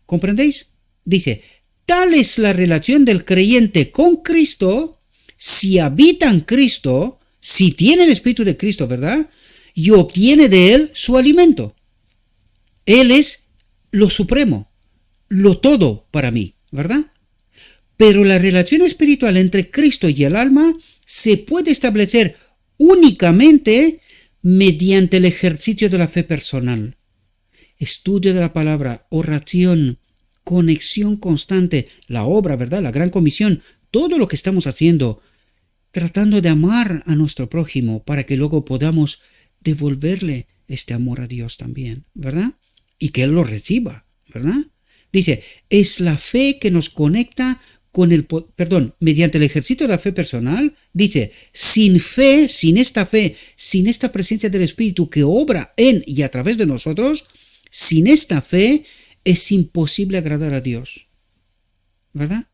¿Comprendéis? Dice, tal es la relación del creyente con Cristo, si habita en Cristo, si tiene el Espíritu de Cristo, ¿verdad? Y obtiene de Él su alimento. Él es lo supremo, lo todo para mí, ¿verdad? Pero la relación espiritual entre Cristo y el alma se puede establecer únicamente mediante el ejercicio de la fe personal, estudio de la palabra, oración, conexión constante, la obra, ¿verdad? La gran comisión, todo lo que estamos haciendo, tratando de amar a nuestro prójimo para que luego podamos devolverle este amor a Dios también, ¿verdad? Y que Él lo reciba, ¿verdad? Dice, es la fe que nos conecta con mediante el ejercicio de la fe personal, dice, sin fe, sin esta presencia del Espíritu que obra en y a través de nosotros, sin esta fe es imposible agradar a Dios, ¿verdad?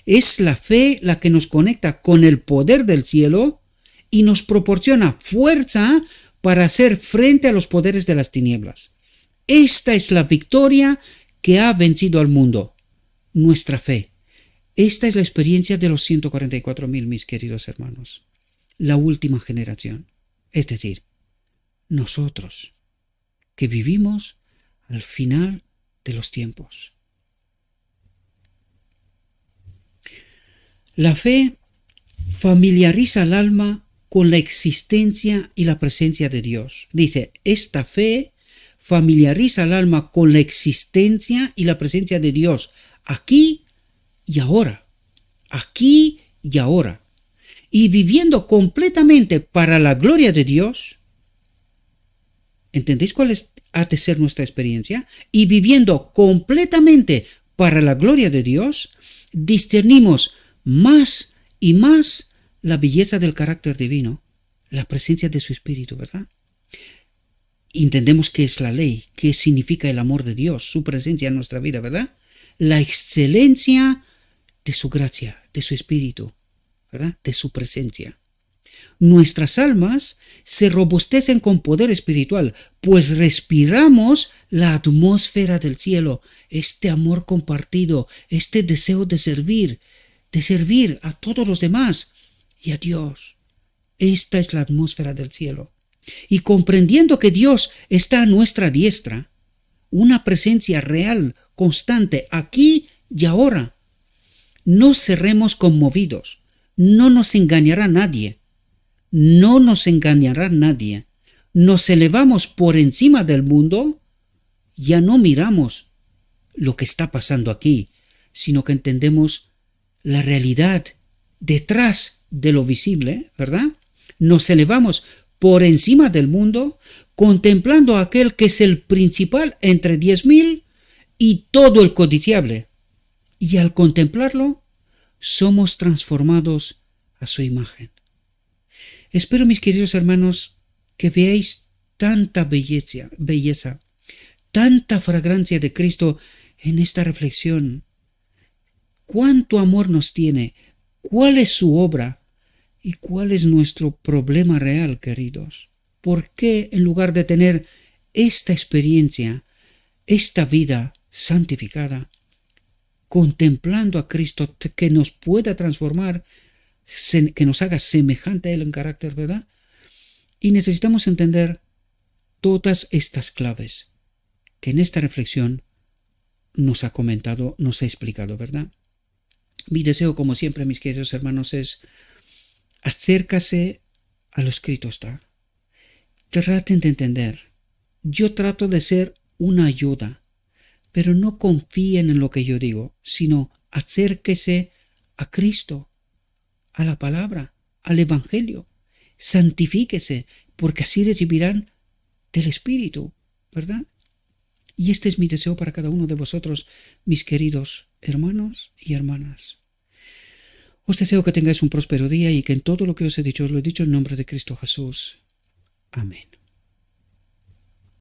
Es la fe la que nos conecta con el poder del cielo y nos proporciona fuerza para hacer frente a los poderes de las tinieblas. Esta es la victoria que ha vencido al mundo, nuestra fe. Esta es la experiencia de los 144,000, mis queridos hermanos, la última generación, es decir, nosotros que vivimos al final de los tiempos. La fe familiariza al alma con la existencia y la presencia de Dios. Dice, esta fe familiariza al alma con la existencia y la presencia de Dios aquí y ahora, aquí y ahora, y viviendo completamente para la gloria de Dios. ¿Entendéis cuál ha de ser nuestra experiencia? Y viviendo completamente para la gloria de Dios, discernimos más y más la belleza del carácter divino, la presencia de su Espíritu, ¿verdad? Entendemos qué es la ley, qué significa el amor de Dios, su presencia en nuestra vida, ¿verdad? La excelencia de su gracia, de su Espíritu, ¿verdad? De su presencia. Nuestras almas se robustecen con poder espiritual, pues respiramos la atmósfera del cielo, este amor compartido, este deseo de servir a todos los demás y a Dios. Esta es la atmósfera del cielo. Y comprendiendo que Dios está a nuestra diestra, una presencia real, constante, aquí y ahora, no seremos conmovidos, no nos engañará nadie, nos elevamos por encima del mundo, ya no miramos lo que está pasando aquí, sino que entendemos la realidad detrás de lo visible, ¿verdad? Nos elevamos por encima del mundo, contemplando a aquel que es el principal entre 10,000 y todo el codiciable. Y al contemplarlo, somos transformados a su imagen. Espero, mis queridos hermanos, que veáis tanta belleza, tanta fragancia de Cristo en esta reflexión. Cuánto amor nos tiene, cuál es su obra y cuál es nuestro problema real, queridos. ¿Por qué en lugar de tener esta experiencia, esta vida santificada, contemplando a Cristo que nos pueda transformar, que nos haga semejante a Él en carácter, ¿verdad? Y necesitamos entender todas estas claves que en esta reflexión nos ha comentado, nos ha explicado, ¿verdad? Mi deseo, como siempre, mis queridos hermanos, es acércase a lo escrito está. Traten de entender. Yo trato de ser una ayuda, pero no confíen en lo que yo digo, sino acérquese a Cristo, a la palabra, al Evangelio. Santifíquese, porque así recibirán del Espíritu, ¿verdad? Y este es mi deseo para cada uno de vosotros, mis queridos hermanos y hermanas. Os deseo que tengáis un próspero día y que en todo lo que os he dicho, os lo he dicho en nombre de Cristo Jesús. Amén.